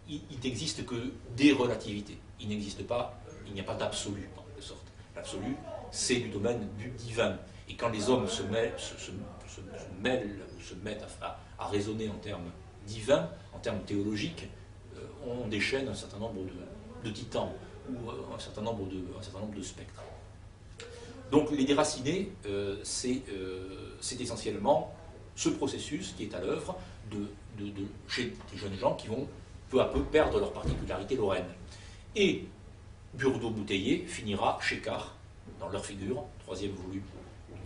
il n'existe que des relativités. Il n'existe pas, il n'y a pas d'absolu, en quelque sorte. L'absolu, c'est du domaine du divin. Et quand les hommes se mêlent, se mettent à raisonner en termes divins, en termes théologiques, on déchaîne un certain nombre de titans ou un certain nombre de spectres. Donc les déracinés, c'est essentiellement ce processus qui est à l'œuvre chez des jeunes gens qui vont peu à peu perdre leur particularité lorraine. Et Burdeau-Bouteiller finira chez Carr, dans leur figure, 3e volume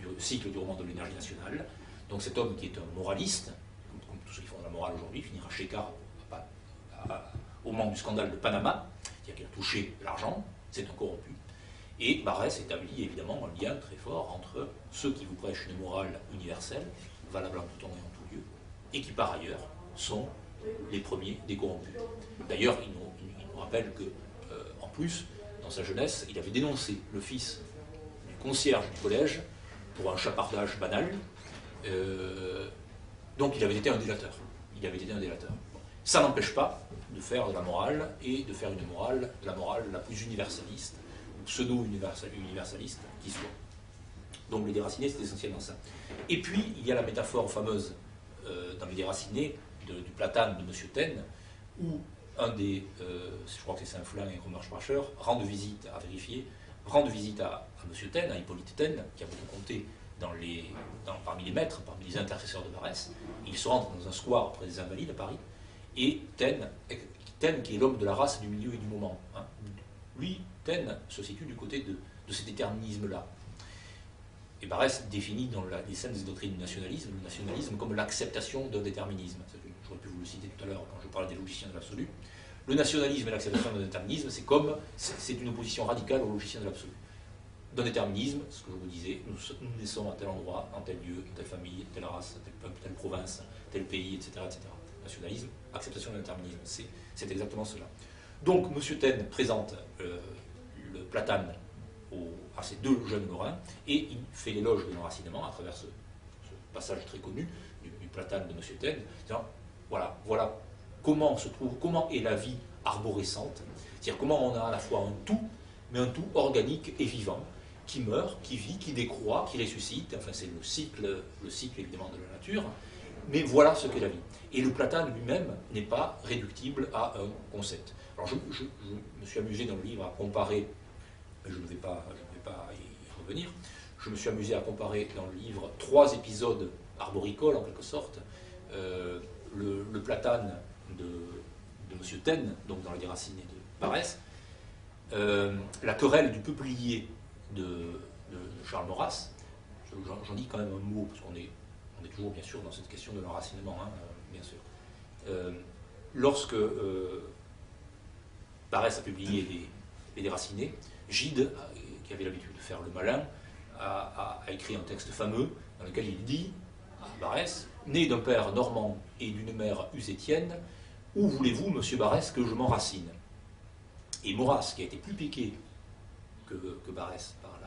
du cycle du roman de l'énergie nationale. Donc cet homme qui est un moraliste, comme tous ceux qui font de la morale aujourd'hui, finira chez Carr au moment du scandale de Panama, c'est-à-dire qu'il a touché l'argent, c'est un corrompu. Et Barrès établit évidemment un lien très fort entre ceux qui vous prêchent une morale universelle, valable en tout temps et en tout lieu, et qui par ailleurs sont les premiers des corrompus. D'ailleurs, il nous rappelle que, en plus, dans sa jeunesse, il avait dénoncé le fils du concierge du collège pour un chapardage banal. Donc il avait été un délateur. Bon. Ça n'empêche pas de faire de la morale et de faire la morale la plus universaliste, ou pseudo-universaliste qui soit. Donc les déracinés, c'est essentiellement ça. Et puis, il y a la métaphore fameuse dans les déracinés du platane de M. Taine, où un des, je crois que c'est Saint-Flin et Romer-Spracher, rendent visite à M. Taine, à Hippolyte Taine, qui a beaucoup compté parmi les maîtres, parmi les intercesseurs de Barrès. Il se rend dans un square près des Invalides à Paris, et Taine qui est l'homme de la race, du milieu et du moment. Hein. Lui, Taine, se situe du côté de cet déterminisme-là. Et Barrès définit dans les scènes des doctrines du nationalisme, le nationalisme comme l'acceptation d'un déterminisme. J'aurais pu vous le citer tout à l'heure quand je parlais des logiciens de l'absolu. Le nationalisme et l'acceptation d'un déterminisme, c'est une opposition radicale au logicien de l'absolu. D'un déterminisme, ce que je vous disais, nous naissons à tel endroit, dans tel lieu, dans telle famille, telle race, tel peuple, telle province, tel pays, etc. etc. Nationalisme, acceptation d'un déterminisme, c'est exactement cela. Donc, M. Taine présente le Platane à ces deux jeunes Lorrains, et il fait l'éloge de l'enracinement à travers ce passage très connu du Platane de M. Taine, disant, voilà comment est la vie arborescente, c'est-à-dire comment on a à la fois un tout, mais un tout organique et vivant, qui meurt, qui vit, qui décroît, qui ressuscite, enfin c'est le cycle évidemment de la nature, mais voilà ce qu'est la vie. Et le Platane lui-même n'est pas réductible à un concept. Alors je me suis amusé dans le livre à comparer, mais je ne vais pas y revenir, je me suis amusé à comparer dans le livre 3 épisodes arboricoles en quelque sorte, le Platane de M. Taine, donc dans la déracinée de Barrès, la querelle du peuplier de Charles Maurras. J'en dis quand même un mot, parce qu'on est toujours bien sûr dans cette question de l'enracinement, hein, bien sûr. Lorsque Barrès a publié les déracinés, Gide, qui avait l'habitude de faire le malin, a écrit un texte fameux dans lequel il dit à Barrès, né d'un père normand et d'une mère usétienne, où voulez-vous, monsieur Barrès, que je m'enracine? Et Maurras, qui a été plus piqué que Barrès par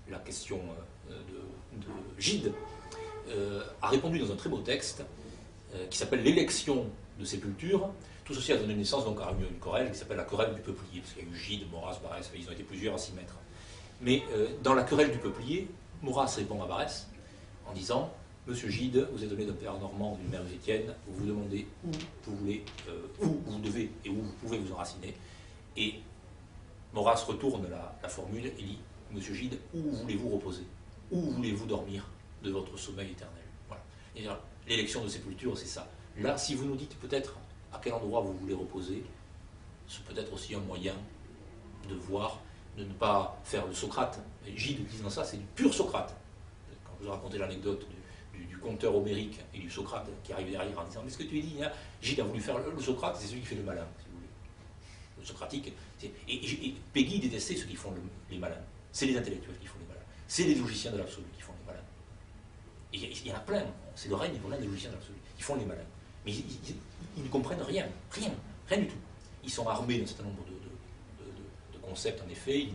la question de Gide, a répondu dans un très beau texte qui s'appelle L'élection de sépulture. Tout ceci a donné naissance donc à une querelle qui s'appelle la querelle du peuplier, parce qu'il y a eu Gide, Maurras, Barrès, ils ont été plusieurs à s'y mettre. Mais dans la querelle du peuplier, Maurras répond à Barrès en disant « Monsieur Gide, vous êtes donné d'un père normand, d'une mère usétienne, vous vous demandez où vous devez et où vous pouvez vous enraciner. » Et Maurras retourne la formule et dit « Monsieur Gide, où voulez-vous reposer? Où voulez-vous dormir de votre sommeil éternel ?» Voilà. L'élection de sépulture, c'est ça. Là, si vous nous dites peut-être à quel endroit vous voulez reposer, c'est peut-être aussi un moyen de voir, de ne pas faire le Socrate. Et Gide disant ça, c'est du pur Socrate. Quand je vous racontez l'anecdote du conteur homérique et du Socrate qui arrive derrière en disant « Mais ce que tu dis, hein, Gide a voulu faire le Socrate, c'est celui qui fait le malin, si vous voulez. » Le socratique. Et Peggy détestait ceux qui font les malins. C'est les intellectuels qui font les malins. C'est les logiciens de l'absolu qui font les malins. Et il y en a plein. C'est le règne et volin des logiciens de l'absolu. Ils font les malins. Mais ils ne comprennent rien du tout. Ils sont armés d'un certain nombre de concepts, en effet.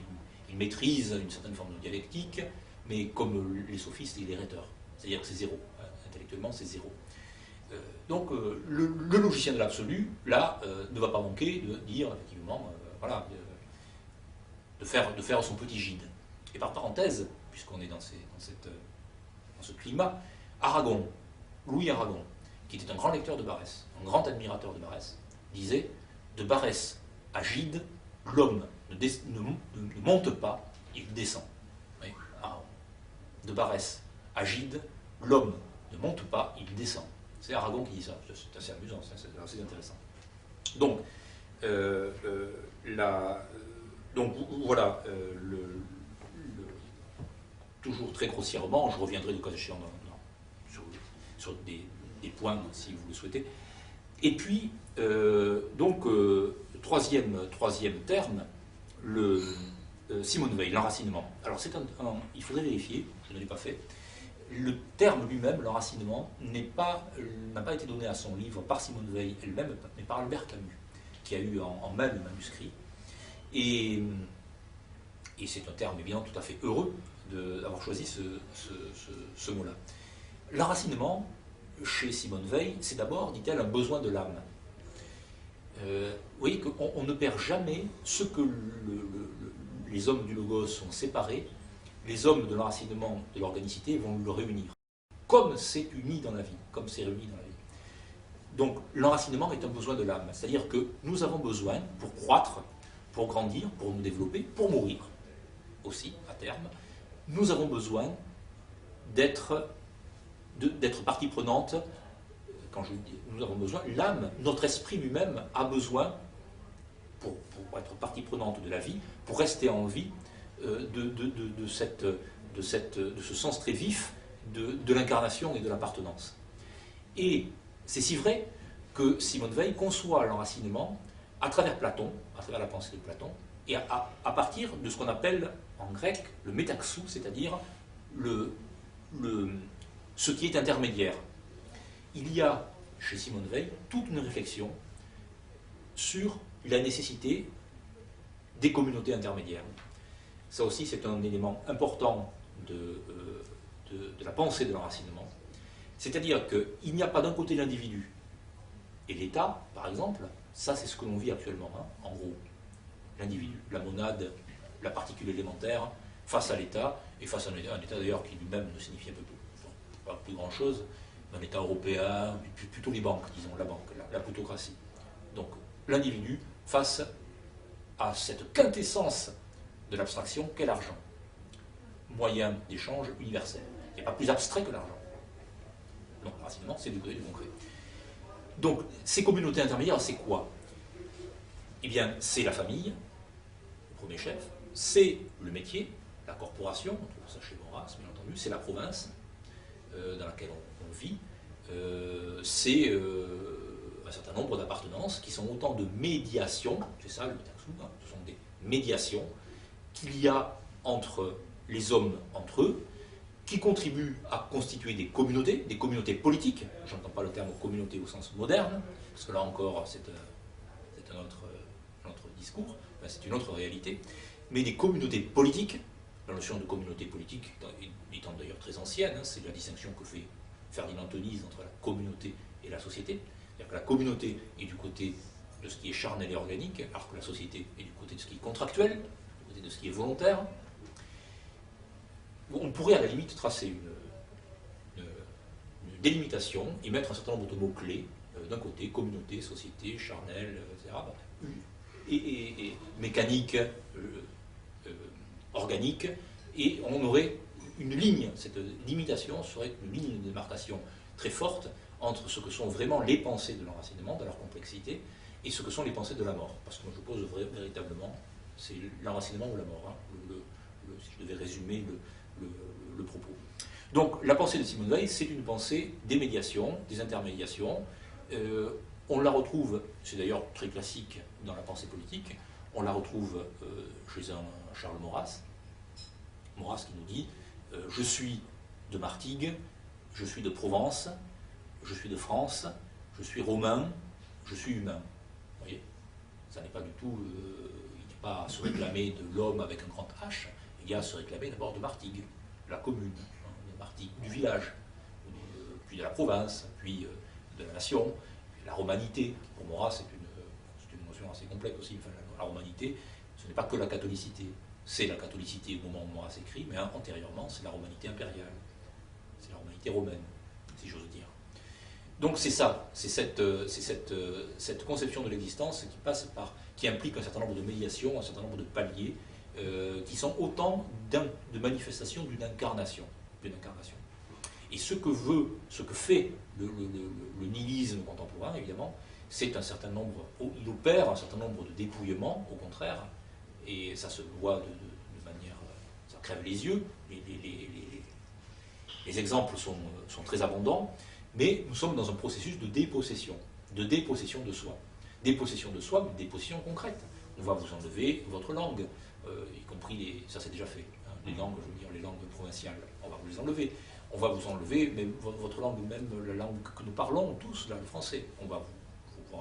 Ils maîtrisent une certaine forme de dialectique, mais comme les sophistes et les rhéteurs. C'est-à-dire que c'est zéro. Intellectuellement, c'est zéro. Donc, le logicien de l'absolu, là, ne va pas manquer de dire, effectivement, voilà, de faire son petit Gide. Et par parenthèse, puisqu'on est dans ce climat, Aragon, Louis Aragon, qui était un grand lecteur de Barrès, un grand admirateur de Barrès, disait « De Barrès à Gide, l'homme ne monte pas, il descend. » De Barrès à Gide, l'homme ne monte pas, il descend. C'est Aragon qui dit ça. C'est assez amusant, c'est assez intéressant. Donc, voilà, toujours très grossièrement, je reviendrai de cas échéant sur des points si vous le souhaitez. Et puis, troisième terme, Simone Weil, l'enracinement. Alors, il faudrait vérifier, je ne l'ai pas fait. Le terme lui-même, l'enracinement, n'a pas été donné à son livre par Simone Weil elle-même, mais par Albert Camus, qui a eu en main le manuscrit. Et c'est un terme évidemment tout à fait heureux d'avoir choisi ce mot-là. L'enracinement, chez Simone Weil, c'est d'abord, dit-elle, un besoin de l'âme. Vous voyez qu'on ne perd jamais ce que les hommes du logos sont séparés. Les hommes de l'enracinement, de l'organicité, vont le réunir. Comme c'est uni dans la vie, comme c'est réuni dans la vie. Donc l'enracinement est un besoin de l'âme. C'est-à-dire que nous avons besoin, pour croître, pour grandir, pour nous développer, pour mourir aussi, à terme, nous avons besoin d'être partie prenante. Quand je dis nous avons besoin, l'âme, notre esprit lui-même a besoin, pour être partie prenante de la vie, pour rester en vie, de ce sens très vif de l'incarnation et de l'appartenance. Et c'est si vrai que Simone Weil conçoit l'enracinement à travers Platon, à travers la pensée de Platon, et à partir de ce qu'on appelle en grec le métaxou, c'est-à-dire ce qui est intermédiaire. Il y a chez Simone Weil toute une réflexion sur la nécessité des communautés intermédiaires. Ça aussi, c'est un élément important de la pensée de l'enracinement. C'est-à-dire qu'il n'y a pas d'un côté l'individu et l'État, par exemple, ça c'est ce que l'on vit actuellement, hein, en gros. L'individu, la monade, la particule élémentaire, face à l'État, et face à un État d'ailleurs qui lui-même ne signifie un peu pas plus grand-chose, un État européen, plutôt les banques, disons, la banque, la plutocratie. Donc l'individu face à cette quintessence de l'abstraction qu'est l'argent, moyen d'échange universel. Il n'y a pas plus abstrait que l'argent. Donc l'enracinement, c'est du côté du concret. Donc ces communautés intermédiaires, c'est quoi? Eh bien, c'est la famille, le premier chef, c'est le métier, la corporation, on trouve ça chez Maurras, bien entendu, c'est la province dans laquelle on vit, c'est un certain nombre d'appartenances qui sont autant de médiations, c'est ça le métaxou, hein, ce sont des médiations qu'il y a entre les hommes entre eux, qui contribuent à constituer des communautés politiques. Je n'entends pas le terme communauté au sens moderne, parce que là encore c'est un autre discours, enfin, c'est une autre réalité, mais des communautés politiques. La notion de communauté politique étant d'ailleurs très ancienne, hein, c'est la distinction que fait Ferdinand Tönnies entre la communauté et la société. C'est-à-dire que la communauté est du côté de ce qui est charnel et organique, alors que la société est du côté de ce qui est contractuel, du côté de ce qui est volontaire. On pourrait à la limite tracer une délimitation et mettre un certain nombre de mots-clés, d'un côté, communauté, société, charnel, etc., et mécanique, organique, et on aurait une ligne, cette limitation serait une ligne de démarcation très forte entre ce que sont vraiment les pensées de l'enracinement, dans leur complexité, et ce que sont les pensées de la mort. Parce que moi je pose véritablement, c'est l'enracinement ou la mort, hein, si je devais résumer le propos. Donc la pensée de Simone Weil, c'est une pensée des médiations, des intermédiations. On la retrouve, c'est d'ailleurs très classique dans la pensée politique, on la retrouve chez un Charles Maurras qui nous dit je suis de Martigues, je suis de Provence, je suis de France, je suis romain, je suis humain. Vous voyez, ça n'est pas du tout, il n'est pas à se réclamer de l'homme avec un grand H, il y a à se réclamer d'abord de Martigues, la commune, de Martigues, du village, puis de la province, puis de la nation, la romanité. Pour Maurras, c'est une notion assez complexe aussi. Enfin, la romanité, ce n'est pas que la catholicité. C'est la catholicité au moment où Maurras écrit, mais antérieurement, c'est la romanité impériale. C'est la romanité romaine, si j'ose dire. Donc c'est ça, c'est cette conception de l'existence qui implique un certain nombre de médiations, un certain nombre de paliers, qui sont autant de manifestations d'une incarnation. Et ce que fait le nihilisme contemporain, évidemment, c'est un certain nombre, il opère un certain nombre de dépouillements, au contraire, et ça se voit de manière, ça crève les yeux, les exemples sont très abondants, mais nous sommes dans un processus de dépossession de soi. Dépossession de soi, mais dépossession concrète. On va vous enlever votre langue, y compris ça c'est déjà fait, hein, les langues, je veux dire les langues provinciales, on va vous les enlever. On va vous enlever même votre langue, même la langue que nous parlons tous, là, le français. On va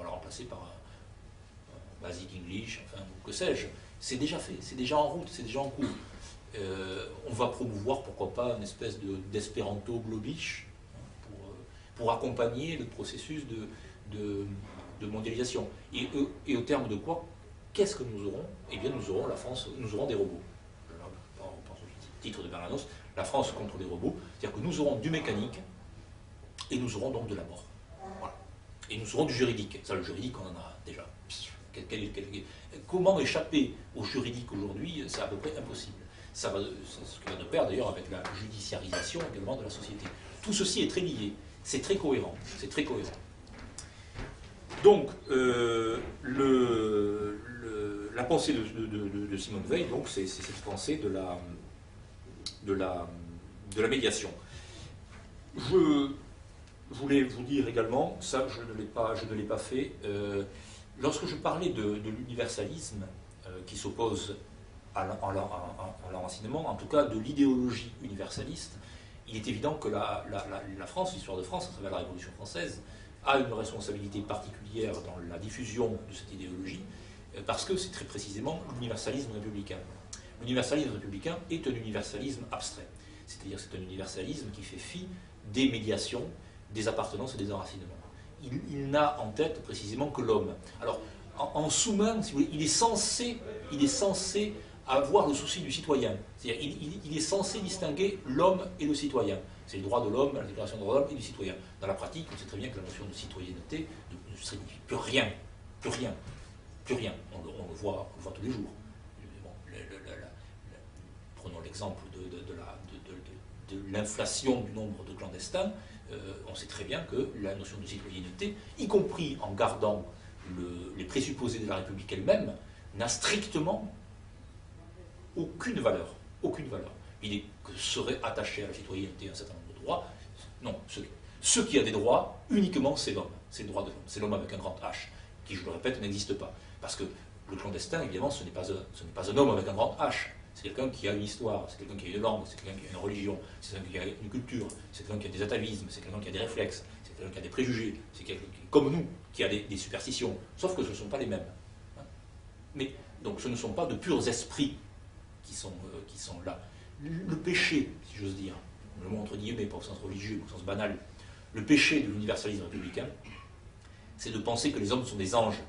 la remplacer par un basic English, enfin, que sais-je. C'est déjà fait, c'est déjà en route, c'est déjà en cours. On va promouvoir, pourquoi pas, une espèce d'espéranto globish, hein, pour accompagner le processus de mondialisation. Et au terme de quoi, qu'est-ce que nous aurons? Eh bien, nous aurons la France, nous aurons des robots. On pense au titre de Bernanos, la France contre les robots, c'est-à-dire que nous aurons du mécanique et nous aurons donc de la mort. Voilà. Et nous aurons du juridique. Ça, le juridique, on en a déjà. Comment échapper au juridique aujourd'hui? C'est à peu près impossible. C'est ce qui va de pair d'ailleurs avec la judiciarisation également de la société. Tout ceci est très lié, c'est très cohérent, Donc, la pensée de Simone Veil, donc, c'est cette pensée de la médiation. Je voulais vous dire également, ça je ne l'ai pas fait, lorsque je parlais de l'universalisme qui s'oppose à l'enracinement, en tout cas de l'idéologie universaliste, il est évident que la France, l'histoire de France, à travers la Révolution française, a une responsabilité particulière dans la diffusion de cette idéologie, parce que c'est très précisément l'universalisme républicain. L'universalisme républicain est un universalisme abstrait, c'est-à-dire c'est un universalisme qui fait fi des médiations, des appartenances et des enracinements. Il n'a en tête précisément que l'homme. Alors, en sous-main, si vous voulez, il est censé avoir le souci du citoyen. C'est-à-dire, il est censé distinguer l'homme et le citoyen. C'est le droit de l'homme, la déclaration des droits de l'homme et du citoyen. Dans la pratique, on sait très bien que la notion de citoyenneté ne signifie plus rien. Plus rien. Plus rien. On le voit tous les jours. Bon, prenons l'exemple de l'inflation du nombre de clandestins. On sait très bien que la notion de citoyenneté, y compris en gardant les présupposés de la République elle-même, n'a strictement aucune valeur. Aucune valeur. L'idée que serait attaché à la citoyenneté un certain nombre de droits, non. Ce qui a des droits, uniquement, c'est l'homme. C'est le droit de l'homme. C'est l'homme avec un grand H, qui, je le répète, n'existe pas. Parce que le clandestin, évidemment, ce n'est pas un homme avec un grand H. C'est quelqu'un qui a une histoire, c'est quelqu'un qui a une langue, c'est quelqu'un qui a une religion, c'est quelqu'un qui a une culture, c'est quelqu'un qui a des atavismes, c'est quelqu'un qui a des réflexes, c'est quelqu'un qui a des préjugés, c'est quelqu'un qui, comme nous, qui a des superstitions, sauf que ce ne sont pas les mêmes. Mais, donc, ce ne sont pas de purs esprits qui sont là. Le péché, si j'ose dire, le mot entre guillemets, pas au sens religieux, au sens banal, le péché de l'universalisme républicain, c'est de penser que les hommes sont des anges,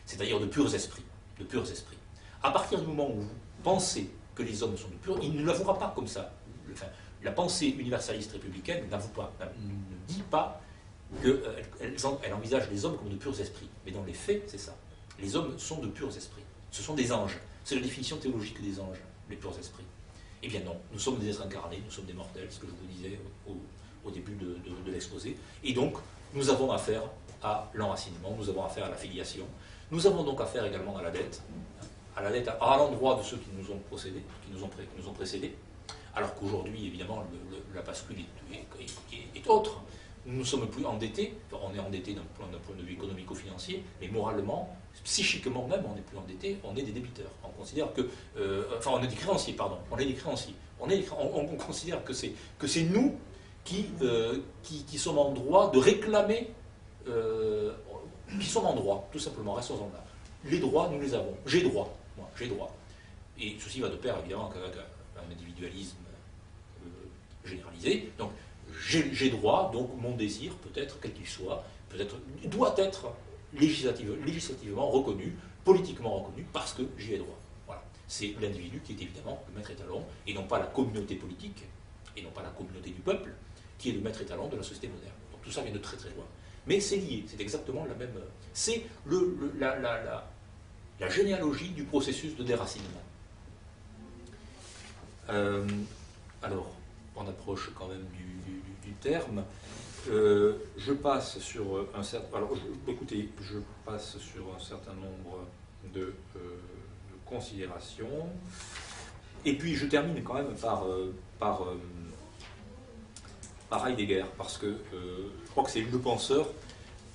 c'est-à-dire de purs esprits. De purs esprits. À partir du moment où vous pensez que les hommes sont de purs, il ne l'avouera pas comme ça. Enfin, la pensée universaliste républicaine ne dit pas qu'elle envisage les hommes comme de purs esprits. Mais dans les faits, c'est ça. Les hommes sont de purs esprits. Ce sont des anges. C'est la définition théologique des anges, les purs esprits. Eh bien non, nous sommes des êtres incarnés, nous sommes des mortels, ce que je vous disais au début de l'exposé. Et donc, nous avons affaire à l'enracinement, nous avons affaire à la filiation. Nous avons donc affaire également à la dette à l'endroit de ceux qui nous ont précédés, alors qu'aujourd'hui, évidemment, la bascule est autre. Nous ne sommes plus endettés, enfin, on est endetté d'un point de vue économico-financier, mais moralement, psychiquement même, on n'est plus endetté, on est des débiteurs. On considère que, enfin, on est des créanciers, pardon, on est des créanciers. On considère que c'est nous qui sommes en droit de réclamer, qui sommes en droit, tout simplement, restons-en là. Les droits, nous les avons. J'ai droit. Moi, j'ai droit. Et ceci va de pair, évidemment, avec un individualisme généralisé. Donc, j'ai droit, donc mon désir, peut-être, quel qu'il soit, doit être législativement reconnu, politiquement reconnu, parce que j'y ai droit. Voilà. C'est l'individu qui est évidemment le maître étalon, et non pas la communauté politique, et non pas la communauté du peuple, qui est le maître étalon de la société moderne. Donc tout ça vient de très très loin. Mais c'est lié, c'est exactement la même... C'est la généalogie du processus de déracinement. Alors, on approche quand même du terme. Je passe sur un certain... Alors, écoutez, je passe sur un certain nombre de considérations. Et puis, je termine quand même par Heidegger, parce que je crois que c'est le penseur.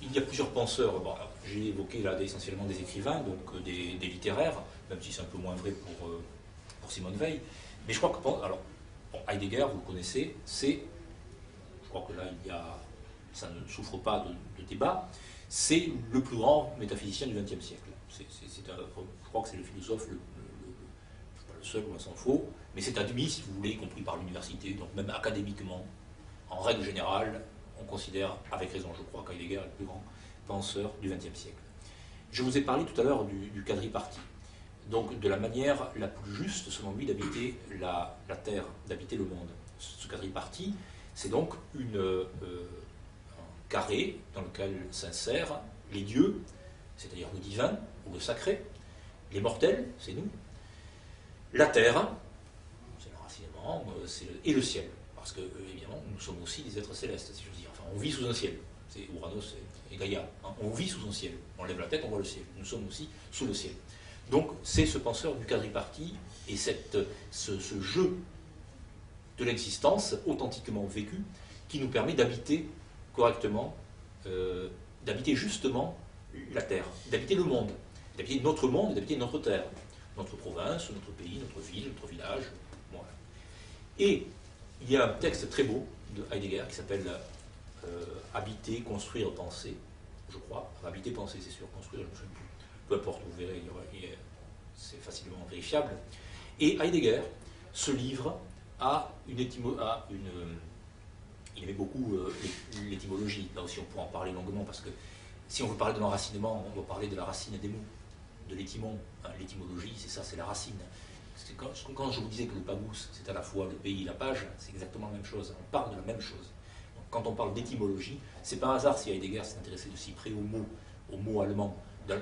Il y a plusieurs penseurs. Bon, j'ai évoqué là essentiellement des écrivains, donc des littéraires, même si c'est un peu moins vrai pour Simone Veil. Mais je crois que... Alors, Heidegger, vous le connaissez, je crois que là, ça ne souffre pas de débat, c'est le plus grand métaphysicien du XXe siècle. Je crois que c'est le philosophe, je ne suis pas le seul, loin s'en faut, mais c'est admis, si vous voulez, y compris par l'université, donc même académiquement, en règle générale, on considère, avec raison, je crois, qu'Heidegger est le plus grand penseur du XXe siècle. Je vous ai parlé tout à l'heure du quadripartie. Donc de la manière la plus juste, selon lui, d'habiter la Terre, d'habiter le monde. Ce quadripartie, c'est donc un carré dans lequel s'insèrent les dieux, c'est-à-dire le divin ou le sacré, les mortels, c'est nous, la Terre, c'est l'enracinement, et le ciel, parce que, évidemment, nous sommes aussi des êtres célestes, si je veux dire. Enfin, on vit sous un ciel, C'est Uranus et Gaïa. Hein. On vit sous son ciel. On lève la tête, on voit le ciel. Nous sommes aussi sous le ciel. Donc c'est ce penseur du quadripartite et ce jeu de l'existence authentiquement vécu qui nous permet d'habiter correctement, d'habiter justement la Terre, d'habiter le monde, d'habiter notre monde et d'habiter notre Terre, notre province, notre pays, notre ville, notre village. Voilà. Et il y a un texte très beau de Heidegger qui s'appelle Habiter, construire, penser, je crois. Habiter, penser, c'est sûr, construire, je ne sais plus. Peu importe, vous verrez, c'est facilement vérifiable. Et Heidegger se livre à il aimait beaucoup l'étymologie. Là aussi, on pourra en parler longuement, parce que si on veut parler de l'enracinement, on doit parler de la racine des mots, de l'étymon. Hein, l'étymologie, c'est ça, c'est la racine. Quand je vous disais que le pabous, c'est à la fois le pays et la page, c'est exactement la même chose. On parle de la même chose. Donc, quand on parle d'étymologie, c'est pas un hasard si Heidegger s'est intéressé de si près aux mots allemands.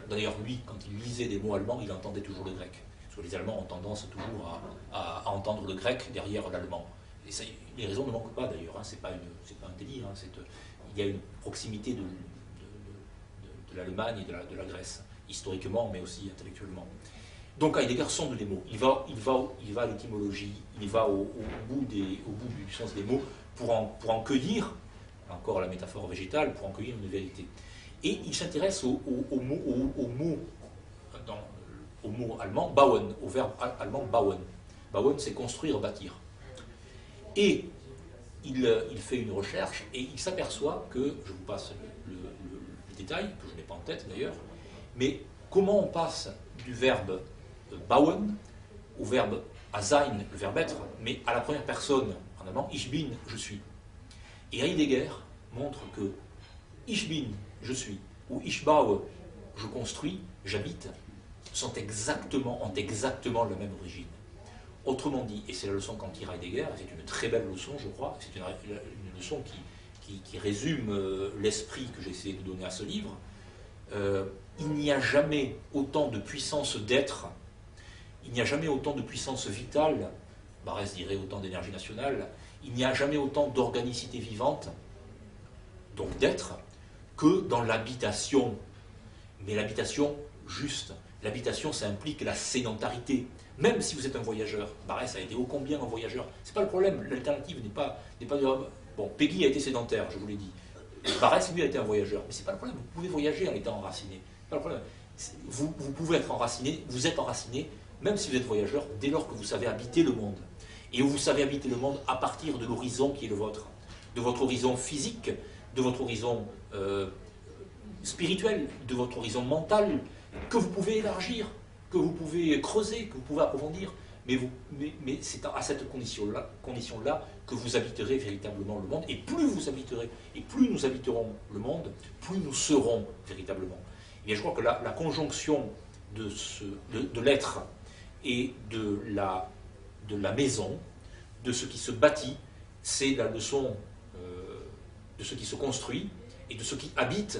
D'ailleurs, lui, quand il lisait des mots allemands, il entendait toujours le grec. Parce que les Allemands ont tendance toujours à entendre le grec derrière l'allemand. Et ça, les raisons ne manquent pas d'ailleurs, hein. C'est pas un délire. Hein. Il y a une proximité de l'Allemagne et de la Grèce, historiquement, mais aussi intellectuellement. Donc Heidegger sonde les mots. Il va à l'étymologie, il va au bout du sens des mots pour en cueillir, encore la métaphore végétale, pour en cueillir une vérité. Et il s'intéresse au mot allemand, bauen, au verbe allemand bauen. Bauen, c'est construire, bâtir. Et il fait une recherche et il s'aperçoit que, je vous passe le détail, que je n'ai pas en tête d'ailleurs, mais comment on passe du verbe bauen au verbe sein, le verbe être, mais à la première personne, en allemand, ich bin, je suis. Et Heidegger montre que ich bin, je suis, ou ich baue, je construis, j'habite, ont exactement la même origine. Autrement dit, et c'est la leçon qu'en tire Heidegger, c'est une très belle leçon, je crois, c'est une leçon qui résume l'esprit que j'ai essayé de donner à ce livre. Il n'y a jamais autant de puissance d'être, il n'y a jamais autant de puissance vitale, Barès dirait autant d'énergie nationale, il n'y a jamais autant d'organicité vivante, donc d'être, que dans l'habitation. Mais l'habitation juste. L'habitation, ça implique la sédentarité. Même si vous êtes un voyageur, Barès a été ô combien un voyageur. C'est pas le problème, l'alternative n'est pas bon, Peggy a été sédentaire, je vous l'ai dit. Barès, lui, a été un voyageur. Mais c'est pas le problème, vous pouvez voyager en étant enraciné. C'est pas le problème. Vous pouvez être enraciné, vous êtes enraciné, même si vous êtes voyageur, dès lors que vous savez habiter le monde. Et vous savez habiter le monde à partir de l'horizon qui est le vôtre. De votre horizon physique, de votre horizon spirituel, de votre horizon mental, que vous pouvez élargir, que vous pouvez creuser, que vous pouvez approfondir. Mais c'est à cette condition-là que vous habiterez véritablement le monde. Et plus vous habiterez, et plus nous habiterons le monde, plus nous serons véritablement. Et bien, je crois que la conjonction de l'être et de la maison, de ce qui se bâtit, c'est la leçon de ce qui se construit et de ce qui habite.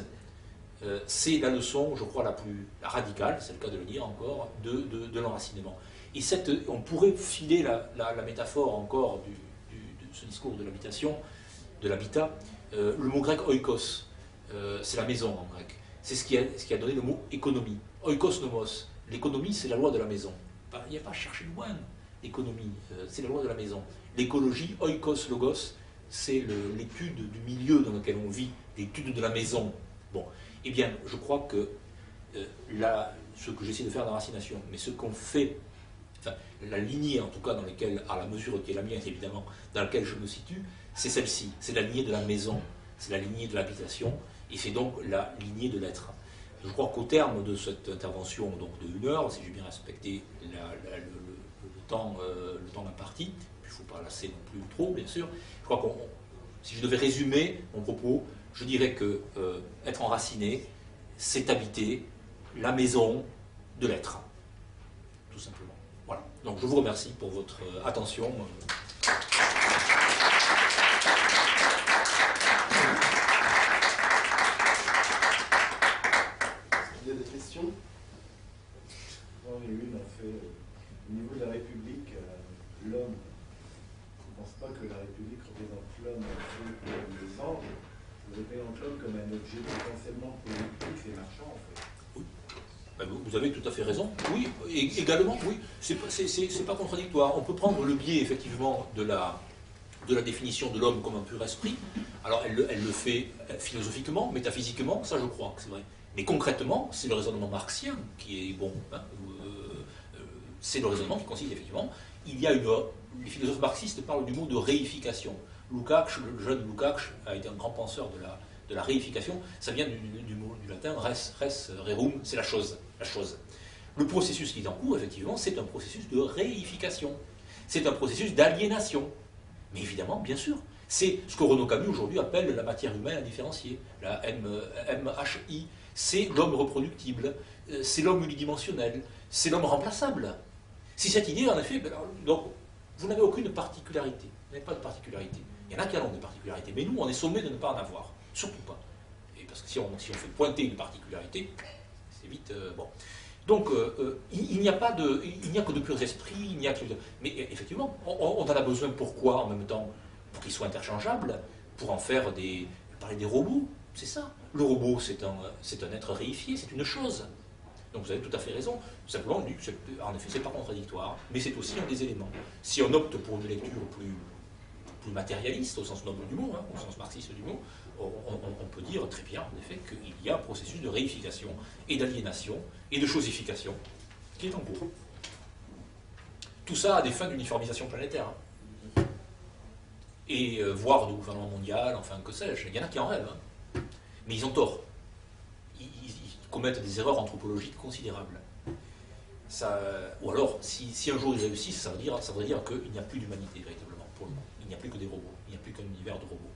C'est la leçon, je crois, la plus radicale, c'est le cas de le dire encore, de l'enracinement. Et on pourrait filer la métaphore encore de ce discours de l'habitation, de l'habitat. Le mot grec oikos, c'est la maison en grec. C'est ce qui a donné le mot économie. Oikos nomos, l'économie, c'est la loi de la maison. Il n'y a pas à chercher loin, l'économie, c'est la loi de la maison. L'écologie, oikos logos, c'est l'étude du milieu dans lequel on vit, l'étude de la maison. Bon, eh bien, je crois que ce que j'essaie de faire dans Racination, mais ce qu'on fait, enfin, la lignée en tout cas dans laquelle, à la mesure qui est la mienne évidemment, dans laquelle je me situe, c'est celle-ci, c'est la lignée de la maison, c'est la lignée de l'habitation, et c'est donc la lignée de l'être. Je crois qu'au terme de cette intervention donc de 1 heure, si j'ai bien respecté le temps imparti, il ne faut pas lasser non plus trop, bien sûr, je crois que si je devais résumer mon propos, je dirais que être enraciné, c'est habiter la maison de l'être, tout simplement. Voilà. Donc je vous remercie pour votre attention. Il y a des questions? J'en ai une, en fait. Au niveau de la République, l'homme, je ne pense pas que la République représente l'homme comme les anges, elle représente l'homme comme un de potentiellement politique et marchand, en fait. Oui. Ben, vous avez tout à fait raison. Oui, également, oui. C'est pas contradictoire. On peut prendre le biais, effectivement, de la définition de l'homme comme un pur esprit. Alors, elle le fait philosophiquement, métaphysiquement, ça je crois que c'est vrai. Mais concrètement, c'est le raisonnement marxien qui est bon. Hein, c'est le raisonnement qui consiste effectivement. Les philosophes marxistes parlent du mot de réification. Lukács, le jeune Lukács, a été un grand penseur de la réification. Ça vient du latin res rerum, c'est la chose. Le processus qui est en cours, effectivement, c'est un processus de réification. C'est un processus d'aliénation. Mais évidemment, bien sûr, c'est ce que Renaud Camus aujourd'hui appelle la matière humaine indifférenciée, la MHI. C'est l'homme reproductible, c'est l'homme unidimensionnel, c'est l'homme remplaçable. C'est cette idée, en effet, donc, vous n'avez aucune particularité. Vous n'avez pas de particularité. Il y en a qui en ont des particularités, mais nous, on est sommés de ne pas en avoir. Surtout pas. Et parce que si on fait pointer une particularité, c'est vite... bon. Donc, il n'y a que de purs esprits, mais effectivement, on en a besoin pourquoi en même temps? Pour qu'ils soient interchangeables, pour en faire parler des robots, c'est ça. Le robot, c'est un être réifié, c'est une chose. Donc vous avez tout à fait raison. Simplement, en effet, c'est pas contradictoire, mais c'est aussi un des éléments. Si on opte pour une lecture plus matérialiste, au sens noble du mot, hein, au sens marxiste du mot, on peut dire très bien, en effet, qu'il y a un processus de réification et d'aliénation et de chosification qui est en cours. Tout ça a des fins d'uniformisation planétaire. Hein. Et voire de gouvernement mondial, enfin, que sais-je. Il y en a qui en rêvent. Hein. Mais ils ont tort. Ils commettent des erreurs anthropologiques considérables. Ou alors, si un jour ils réussissent, ça voudrait dire qu'il n'y a plus d'humanité, véritablement, pour le moment. Il n'y a plus que des robots. Il n'y a plus qu'un univers de robots.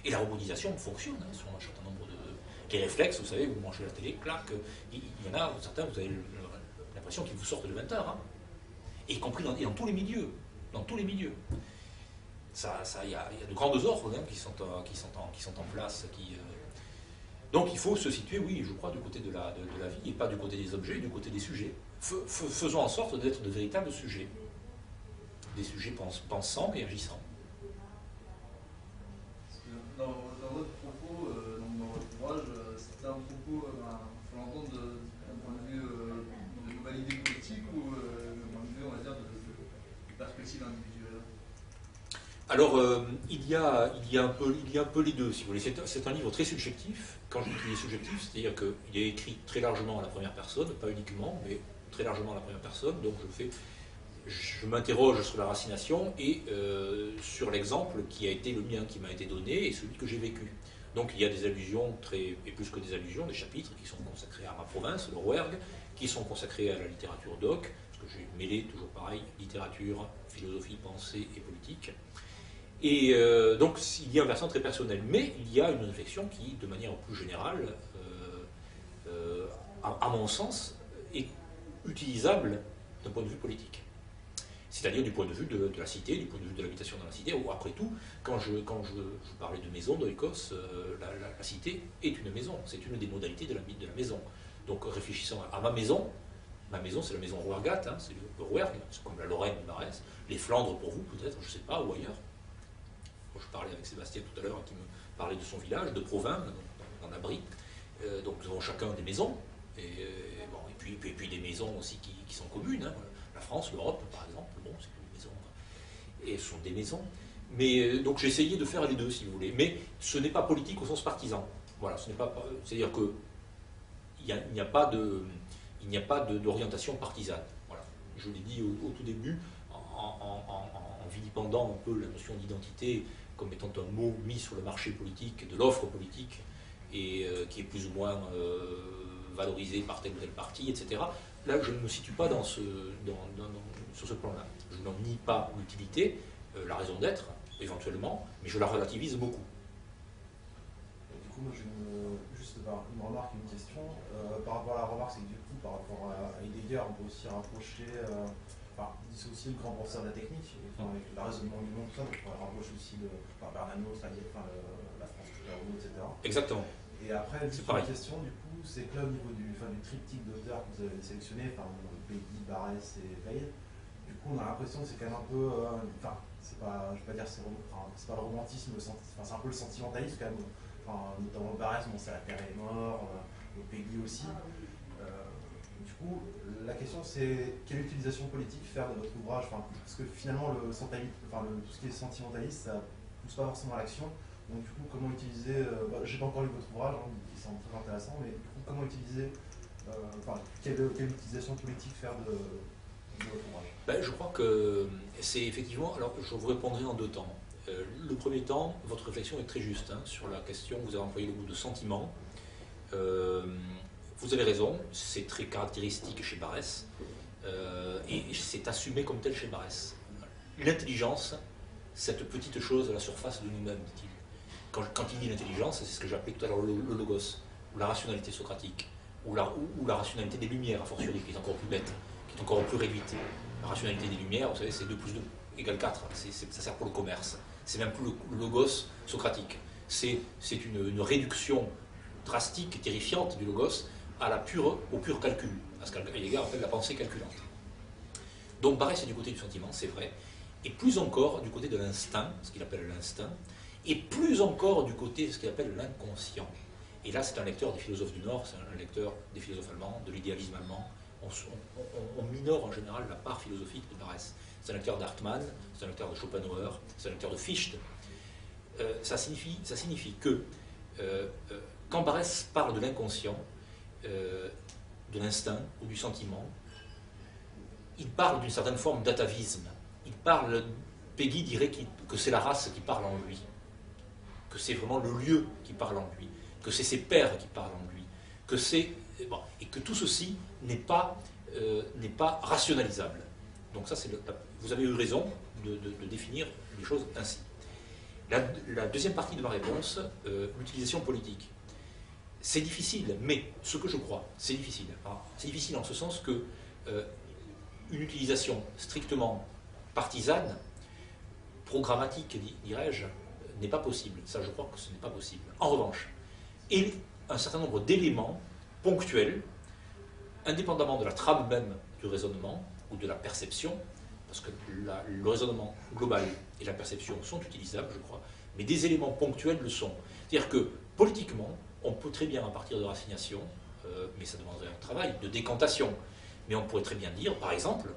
Et la robotisation fonctionne, hein, sur un certain nombre de réflexes, vous savez, vous mangez la télé, clac, il y en a, certains, vous avez l'impression qu'ils vous sortent de 20 heures, hein, et y compris dans tous les milieux, il y a de grandes ordres hein, qui sont en place, donc il faut se situer, oui, je crois, du côté de la vie, et pas du côté des objets, du côté des sujets. Faisons en sorte d'être de véritables sujets, des sujets pensants et agissants. Dans votre propos, dans votre ouvrage, c'était un propos, il faut l'entendre d'un point de vue de globalité politique ou d'un point de vue, on va dire, de perspective individuelle? Alors, il y a un peu les deux, si vous voulez. C'est un livre très subjectif. Quand je dis qu'il est subjectif, c'est-à-dire qu'il est écrit très largement à la première personne, pas uniquement, mais très largement à la première personne. Donc je m'interroge sur la racination et sur l'exemple qui a été le mien, qui m'a été donné, et celui que j'ai vécu. Donc il y a des allusions, et plus que des allusions, des chapitres qui sont consacrés à ma province, le Rouergue, qui sont consacrés à la littérature doc, parce que j'ai mêlé, toujours pareil, littérature, philosophie, pensée et politique. Et donc il y a un versant très personnel, mais il y a une réflexion qui, de manière plus générale, à mon sens, est utilisable d'un point de vue politique. C'est-à-dire du point de vue de la cité, du point de vue de l'habitation dans la cité. Ou après tout, quand je parlais de maison d'Oikos, la cité est une maison, c'est une des modalités de la maison. Donc réfléchissant à ma maison c'est la maison Rouergate, hein, c'est le Rouergue, c'est comme la Lorraine, le Marais, les Flandres pour vous peut-être, je ne sais pas, ou ailleurs. Je parlais avec Sébastien tout à l'heure qui me parlait de son village, de Provins, dans la Brie. Donc nous avons chacun des maisons, et puis des maisons aussi qui sont communes. Hein. La France, l'Europe par exemple, bon, c'est une maison, et ce sont des maisons. Mais donc j'ai essayé de faire les deux si vous voulez, mais ce n'est pas politique au sens partisan. Voilà, c'est-à-dire que il n'y a pas d'orientation partisane. Voilà. Je l'ai dit au tout début, en vilipendant un peu la notion d'identité comme étant un mot mis sur le marché politique, de l'offre politique, et qui est plus ou moins valorisé par tel ou tel parti, etc. Là, je ne me situe pas sur ce plan-là. Je n'en nie pas l'utilité, la raison d'être, éventuellement, mais je la relativise beaucoup. Du coup, moi, j'ai juste une remarque, une question. Par rapport à la remarque, c'est que du coup, par rapport à Heidegger, on peut aussi rapprocher, dissocier le grand penseur de la technique, avec le raisonnement du monde, tout ça, donc on rapproche aussi Bernanos, la France, etc. Exactement. Et après, c'est une question, du coup, c'est que là, au niveau du triptyque d'auteurs que vous avez sélectionné, Peggy, Barès et Veil, du coup, on a l'impression que c'est quand même un peu, c'est pas, je vais pas dire c'est pas le romantisme, c'est un peu le sentimentalisme quand même, enfin, notamment Barès, bon, c'est La Terre est mort, le Peggy aussi. Du coup, la question c'est quelle utilisation politique faire de votre ouvrage, enfin, parce que finalement tout ce qui est sentimentaliste, ça pousse pas forcément à l'action. Donc du coup, comment utiliser, j'ai pas encore lu votre ouvrage, hein, qui semble très intéressant, mais du coup, comment utiliser, quelle utilisation politique faire de votre ouvrage? Ben, je crois que c'est effectivement, alors je vous répondrai en deux temps. Le premier temps, votre réflexion est très juste hein, sur la question, vous avez employé le mot de sentiment. Vous avez raison, c'est très caractéristique chez Barès, et c'est assumé comme tel chez Barès. L'intelligence, cette petite chose à la surface de nous-mêmes, dit-il. Quand il dit l'intelligence, c'est ce que j'appelais tout à l'heure le logos, ou la rationalité socratique, ou la rationalité des Lumières, a fortiori, qui est encore plus bête, qui est encore plus réduite. La rationalité des Lumières, vous savez, c'est 2 plus 2 égale 4, ça sert pour le commerce. C'est même plus le logos socratique. C'est une réduction drastique et terrifiante du logos au pur calcul, à ce qu'Heidegger appelle la pensée calculante. Donc Barès est du côté du sentiment, c'est vrai, et plus encore du côté de l'instinct, ce qu'il appelle l'instinct, et plus encore du côté de ce qu'il appelle l'inconscient. Et là, c'est un lecteur des philosophes du Nord, c'est un lecteur des philosophes allemands, de l'idéalisme allemand. On minore en général la part philosophique de Barès. C'est un lecteur d'Hartmann, c'est un lecteur de Schopenhauer, c'est un lecteur de Fichte. Ça signifie que quand Barès parle de l'inconscient, de l'instinct ou du sentiment, il parle d'une certaine forme d'atavisme. Peggy dirait que c'est la race qui parle en lui, que c'est vraiment le lieu qui parle en lui, que c'est ses pairs qui parlent en lui, et que tout ceci n'est pas rationalisable. Donc ça, vous avez eu raison de définir les choses ainsi. La deuxième partie de ma réponse, l'utilisation politique. C'est difficile, mais ce que je crois, c'est difficile. C'est difficile en ce sens que une utilisation strictement partisane, programmatique, dirais-je, n'est pas possible. Ça, je crois que ce n'est pas possible. En revanche, et un certain nombre d'éléments ponctuels, indépendamment de la trame même du raisonnement ou de la perception, parce que le raisonnement global et la perception sont utilisables, je crois, mais des éléments ponctuels le sont. C'est-à-dire que, politiquement, on peut très bien, à partir de racignation, mais ça demanderait un travail de décantation, mais on pourrait très bien dire, par exemple,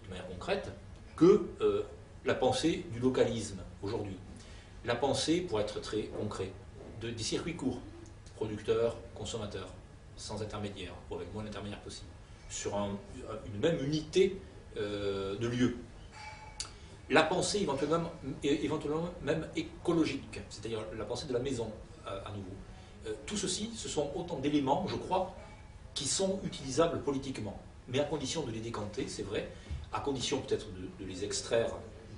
de manière concrète, que la pensée du localisme, aujourd'hui, la pensée, pour être très concret, des circuits courts, producteurs, consommateurs, sans intermédiaire, ou avec moins d'intermédiaires possible, sur une même unité de lieu. La pensée éventuellement même écologique, c'est-à-dire la pensée de la maison, à nouveau. Tout ceci, ce sont autant d'éléments, je crois, qui sont utilisables politiquement, mais à condition de les décanter, c'est vrai, à condition peut-être de les extraire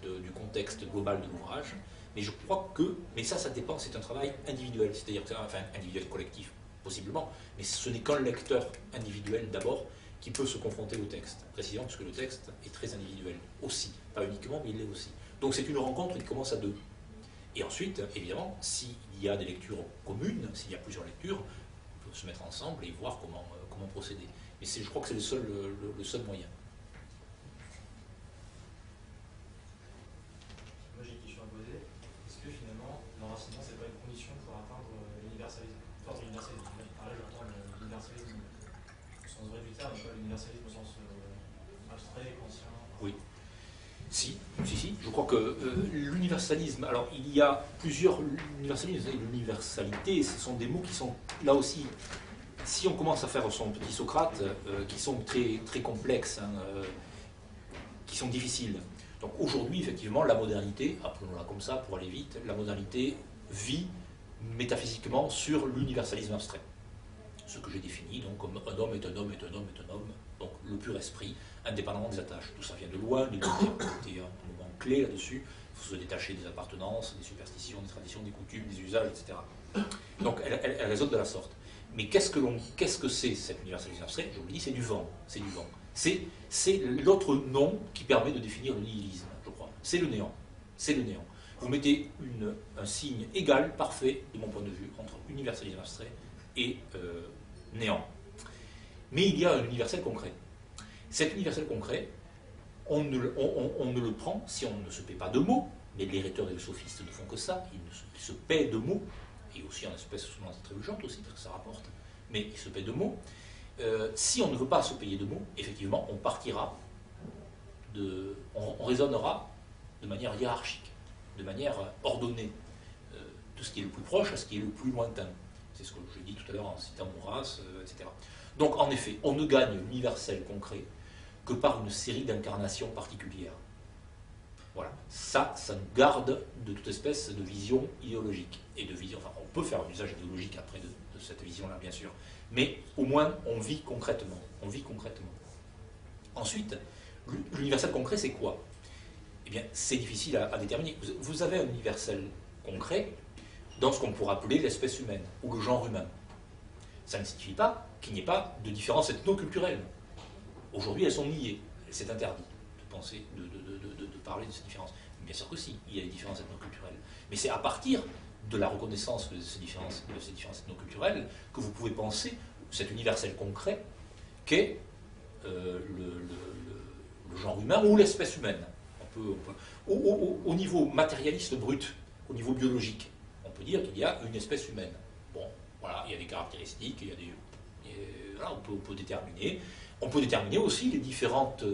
du contexte global de l'ouvrage, mais je crois que, mais ça dépend, c'est un travail individuel, c'est-à-dire, enfin individuel collectif, possiblement, mais ce n'est qu'un lecteur individuel d'abord qui peut se confronter au texte, précisément parce que le texte est très individuel aussi, pas uniquement, mais il l'est aussi. Donc c'est une rencontre qui commence à deux. Et ensuite, évidemment, s'il y a des lectures communes, s'il y a plusieurs lectures, on peut se mettre ensemble et voir comment procéder. Mais je crois que c'est le seul moyen. Moi j'ai une question à poser. Est-ce que finalement, l'enracinement, c'est pas une condition pour atteindre l'universalisme? Enfin, l'universalisme, par là j'entends l'universalisme au sens vrai du terme, mais pas l'universalisme au sens abstrait, conscient. Oui. Si, je crois que l'universalisme, alors il y a plusieurs universalismes, et l'universalité, ce sont des mots qui sont, là aussi, si on commence à faire son petit Socrate, qui sont très, très complexes, hein, qui sont difficiles. Donc aujourd'hui, effectivement, la modernité, appelons-la comme ça pour aller vite, la modernité vit métaphysiquement sur l'universalisme abstrait. Ce que j'ai défini donc comme un homme est un homme est un homme est un homme, donc le pur esprit, indépendamment des attaches. Tout ça vient de loin, les Lumières ont été un moment clé là-dessus. Il faut se détacher des appartenances, des superstitions, des traditions, des coutumes, des usages, etc. Donc elle résonne de la sorte. Mais qu'est-ce que c'est cet universalisme abstrait? Je vous le dis, c'est du vent. C'est du vent. C'est l'autre nom qui permet de définir le nihilisme, je crois. C'est le néant. C'est le néant. Vous mettez un signe égal, parfait, de mon point de vue, entre universalisme abstrait et néant. Mais il y a un universel concret. Cet universel concret, on ne le prend si on ne se paie pas de mots, mais les rhéteurs et les sophistes ne font que ça, ils se paient de mots, qui est aussi en espèce souvent très urgente aussi, parce que ça rapporte, mais il se paie de mots. Si on ne veut pas se payer de mots, effectivement, on partira on raisonnera de manière hiérarchique, de manière ordonnée, de ce qui est le plus proche à ce qui est le plus lointain. C'est ce que je dis tout à l'heure en citant Maurras, etc. Donc, en effet, on ne gagne l'universel concret que par une série d'incarnations particulières. Voilà. Ça nous garde de toute espèce de vision idéologique. Et de vision, enfin, on peut faire un usage idéologique après de cette vision-là, bien sûr. Mais au moins, on vit concrètement. On vit concrètement. Ensuite, l'universel concret, c'est quoi? Eh bien, c'est difficile à déterminer. Vous avez un universel concret dans ce qu'on pourrait appeler l'espèce humaine, ou le genre humain. Ça ne signifie pas qu'il n'y ait pas de différences ethno-culturelles. Aujourd'hui, elles sont niées. C'est interdit de penser, de parler de ces différences. Bien sûr que si, il y a des différences ethno-culturelles. Mais c'est à partir de la reconnaissance de ces différences ethno-culturelles que vous pouvez penser cet universel concret qu'est le genre humain ou l'espèce humaine. Au niveau matérialiste brut, au niveau biologique, on peut dire qu'il y a une espèce humaine. Bon, voilà, il y a des caractéristiques, voilà, on peut déterminer. On peut déterminer aussi les différentes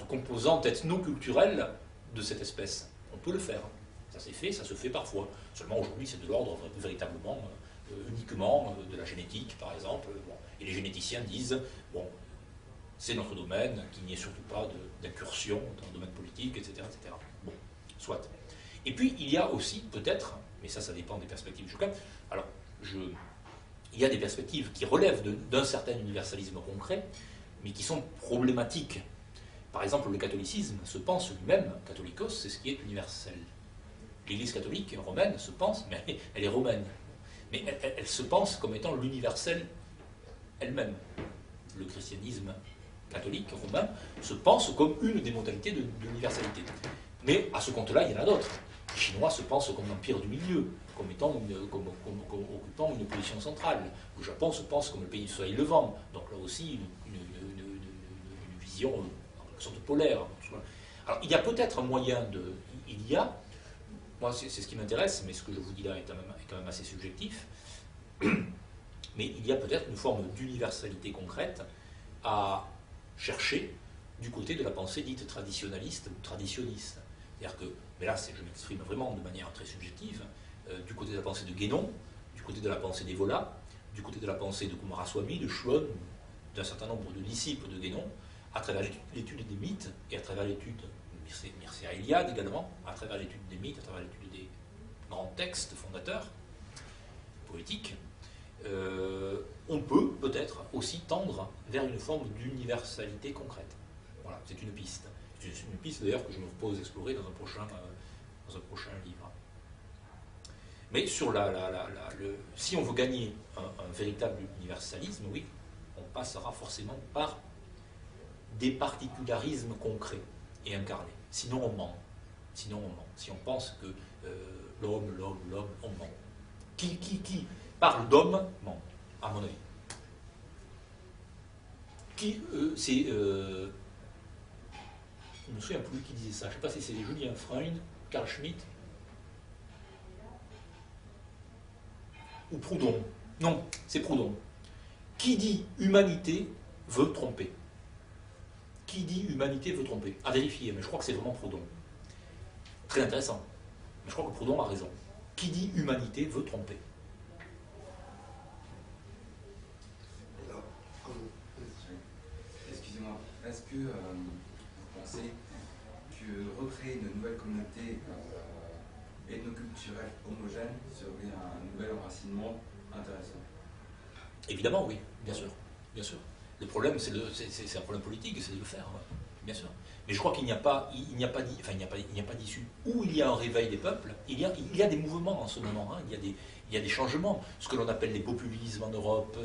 composantes ethno-culturelles de cette espèce. On peut le faire. Ça s'est fait, ça se fait parfois. Seulement aujourd'hui, c'est de l'ordre véritablement, uniquement de la génétique, par exemple. Bon. Et les généticiens disent, bon, c'est notre domaine, qu'il n'y ait surtout pas d'incursion dans le domaine politique, etc., etc. Bon, soit. Et puis, il y a aussi, peut-être, mais ça dépend des perspectives de chacun. Alors, il y a des perspectives qui relèvent d'un certain universalisme concret, mais qui sont problématiques. Par exemple, le catholicisme se pense lui-même, catholicos, c'est ce qui est universel. L'Église catholique romaine se pense, mais elle est romaine, mais elle se pense comme étant l'universel elle-même. Le christianisme catholique romain se pense comme une des modalités de l'universalité. Mais à ce compte-là, il y en a d'autres. Les Chinois se pensent comme l'empire du milieu, comme occupant une position centrale. Le Japon se pense comme le pays du soleil levant. Donc là aussi, une vision en quelque sorte polaire. Alors il y a peut-être un moyen de... Moi c'est ce qui m'intéresse, mais ce que je vous dis là est quand même assez subjectif. Mais il y a peut-être une forme d'universalité concrète à chercher du côté de la pensée dite traditionnaliste ou traditionniste. C'est-à-dire que, mais là je m'exprime vraiment de manière très subjective, du côté de la pensée de Guénon, du côté de la pensée d'Evola, du côté de la pensée de Kumaraswamy, de Schuon, d'un certain nombre de disciples de Guénon, à travers l'étude des mythes et à travers l'étude de Mircea Eliade également, à travers l'étude des mythes, à travers l'étude des grands textes fondateurs poétiques, on peut peut-être aussi tendre vers une forme d'universalité concrète. Voilà, c'est une piste. C'est une piste d'ailleurs que je me propose d'explorer dans un prochain livre. Mais sur si on veut gagner un véritable universalisme, oui, on passera forcément par des particularismes concrets et incarnés. Sinon on ment. Si on pense que l'homme, on ment. Qui parle d'homme ment, à mon avis. Je me souviens plus qui disait ça. Je ne sais pas si c'est Julien Freund, Carl Schmitt ou Proudhon. Non, c'est Proudhon. Qui dit humanité veut tromper. Qui dit humanité veut tromper. À vérifier, mais je crois que c'est vraiment Proudhon. Très intéressant. Mais je crois que Proudhon a raison. Qui dit humanité veut tromper. Excusez-moi, est-ce que vous pensez que recréer une nouvelle communauté ethnoculturelle homogène serait un nouvel enracinement intéressant? Évidemment, oui, bien sûr. Bien sûr. Le problème, c'est un problème politique, c'est de le faire, bien sûr. Mais je crois qu'il n'y a pas d'issue. Où il y a un réveil des peuples, il y a des mouvements en ce moment, hein, il y a des changements. Ce que l'on appelle les populismes en Europe,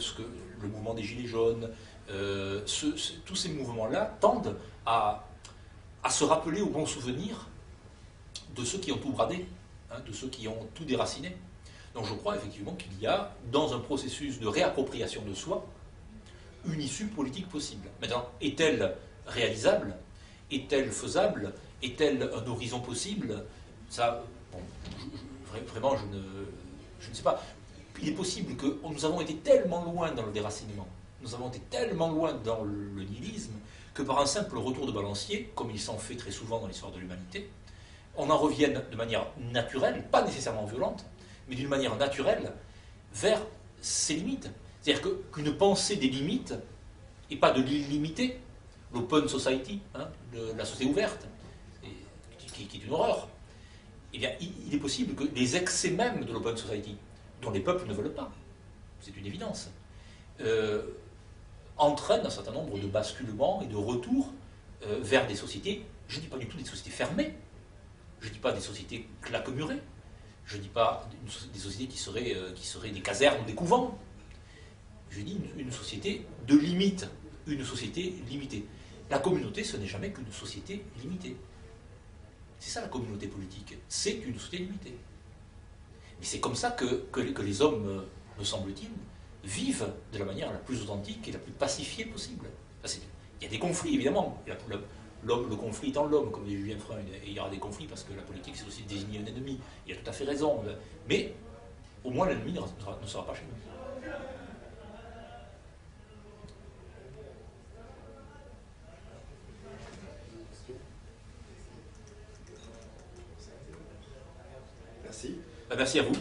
le mouvement des Gilets jaunes, tous ces mouvements-là tendent à se rappeler au bon souvenir de ceux qui ont tout bradé, hein, de ceux qui ont tout déraciné. Donc je crois effectivement qu'il y a, dans un processus de réappropriation de soi, une issue politique possible. Maintenant, est-elle réalisable? Est-elle faisable? Est-elle un horizon possible? Ça, bon, vraiment, je ne sais pas. Il est possible que nous avons été tellement loin dans le déracinement, nous avons été tellement loin dans le nihilisme, que par un simple retour de balancier, comme il s'en fait très souvent dans l'histoire de l'humanité, on en revienne de manière naturelle, pas nécessairement violente, mais d'une manière naturelle, vers ses limites. C'est-à-dire qu'une pensée des limites, et pas de l'illimité, l'open society, hein, la société ouverte, qui est une horreur, eh bien, il est possible que les excès même de l'open society, dont les peuples ne veulent pas, c'est une évidence, entraînent un certain nombre de basculements et de retours vers des sociétés, je ne dis pas du tout des sociétés fermées, je ne dis pas des sociétés claquemurées, je ne dis pas des sociétés qui seraient des casernes ou des couvents, je dis une société de limite, une société limitée. La communauté, ce n'est jamais qu'une société limitée. C'est ça la communauté politique, c'est une société limitée. Mais c'est comme ça que les hommes, me semble-t-il, vivent de la manière la plus authentique et la plus pacifiée possible. Il y a des conflits, évidemment. Le conflit étant l'homme, comme dit Julien Freund, et il y aura des conflits parce que la politique, c'est aussi désigner un ennemi. Il a tout à fait raison. Mais au moins, l'ennemi ne sera pas chez nous. Merci. Merci à vous.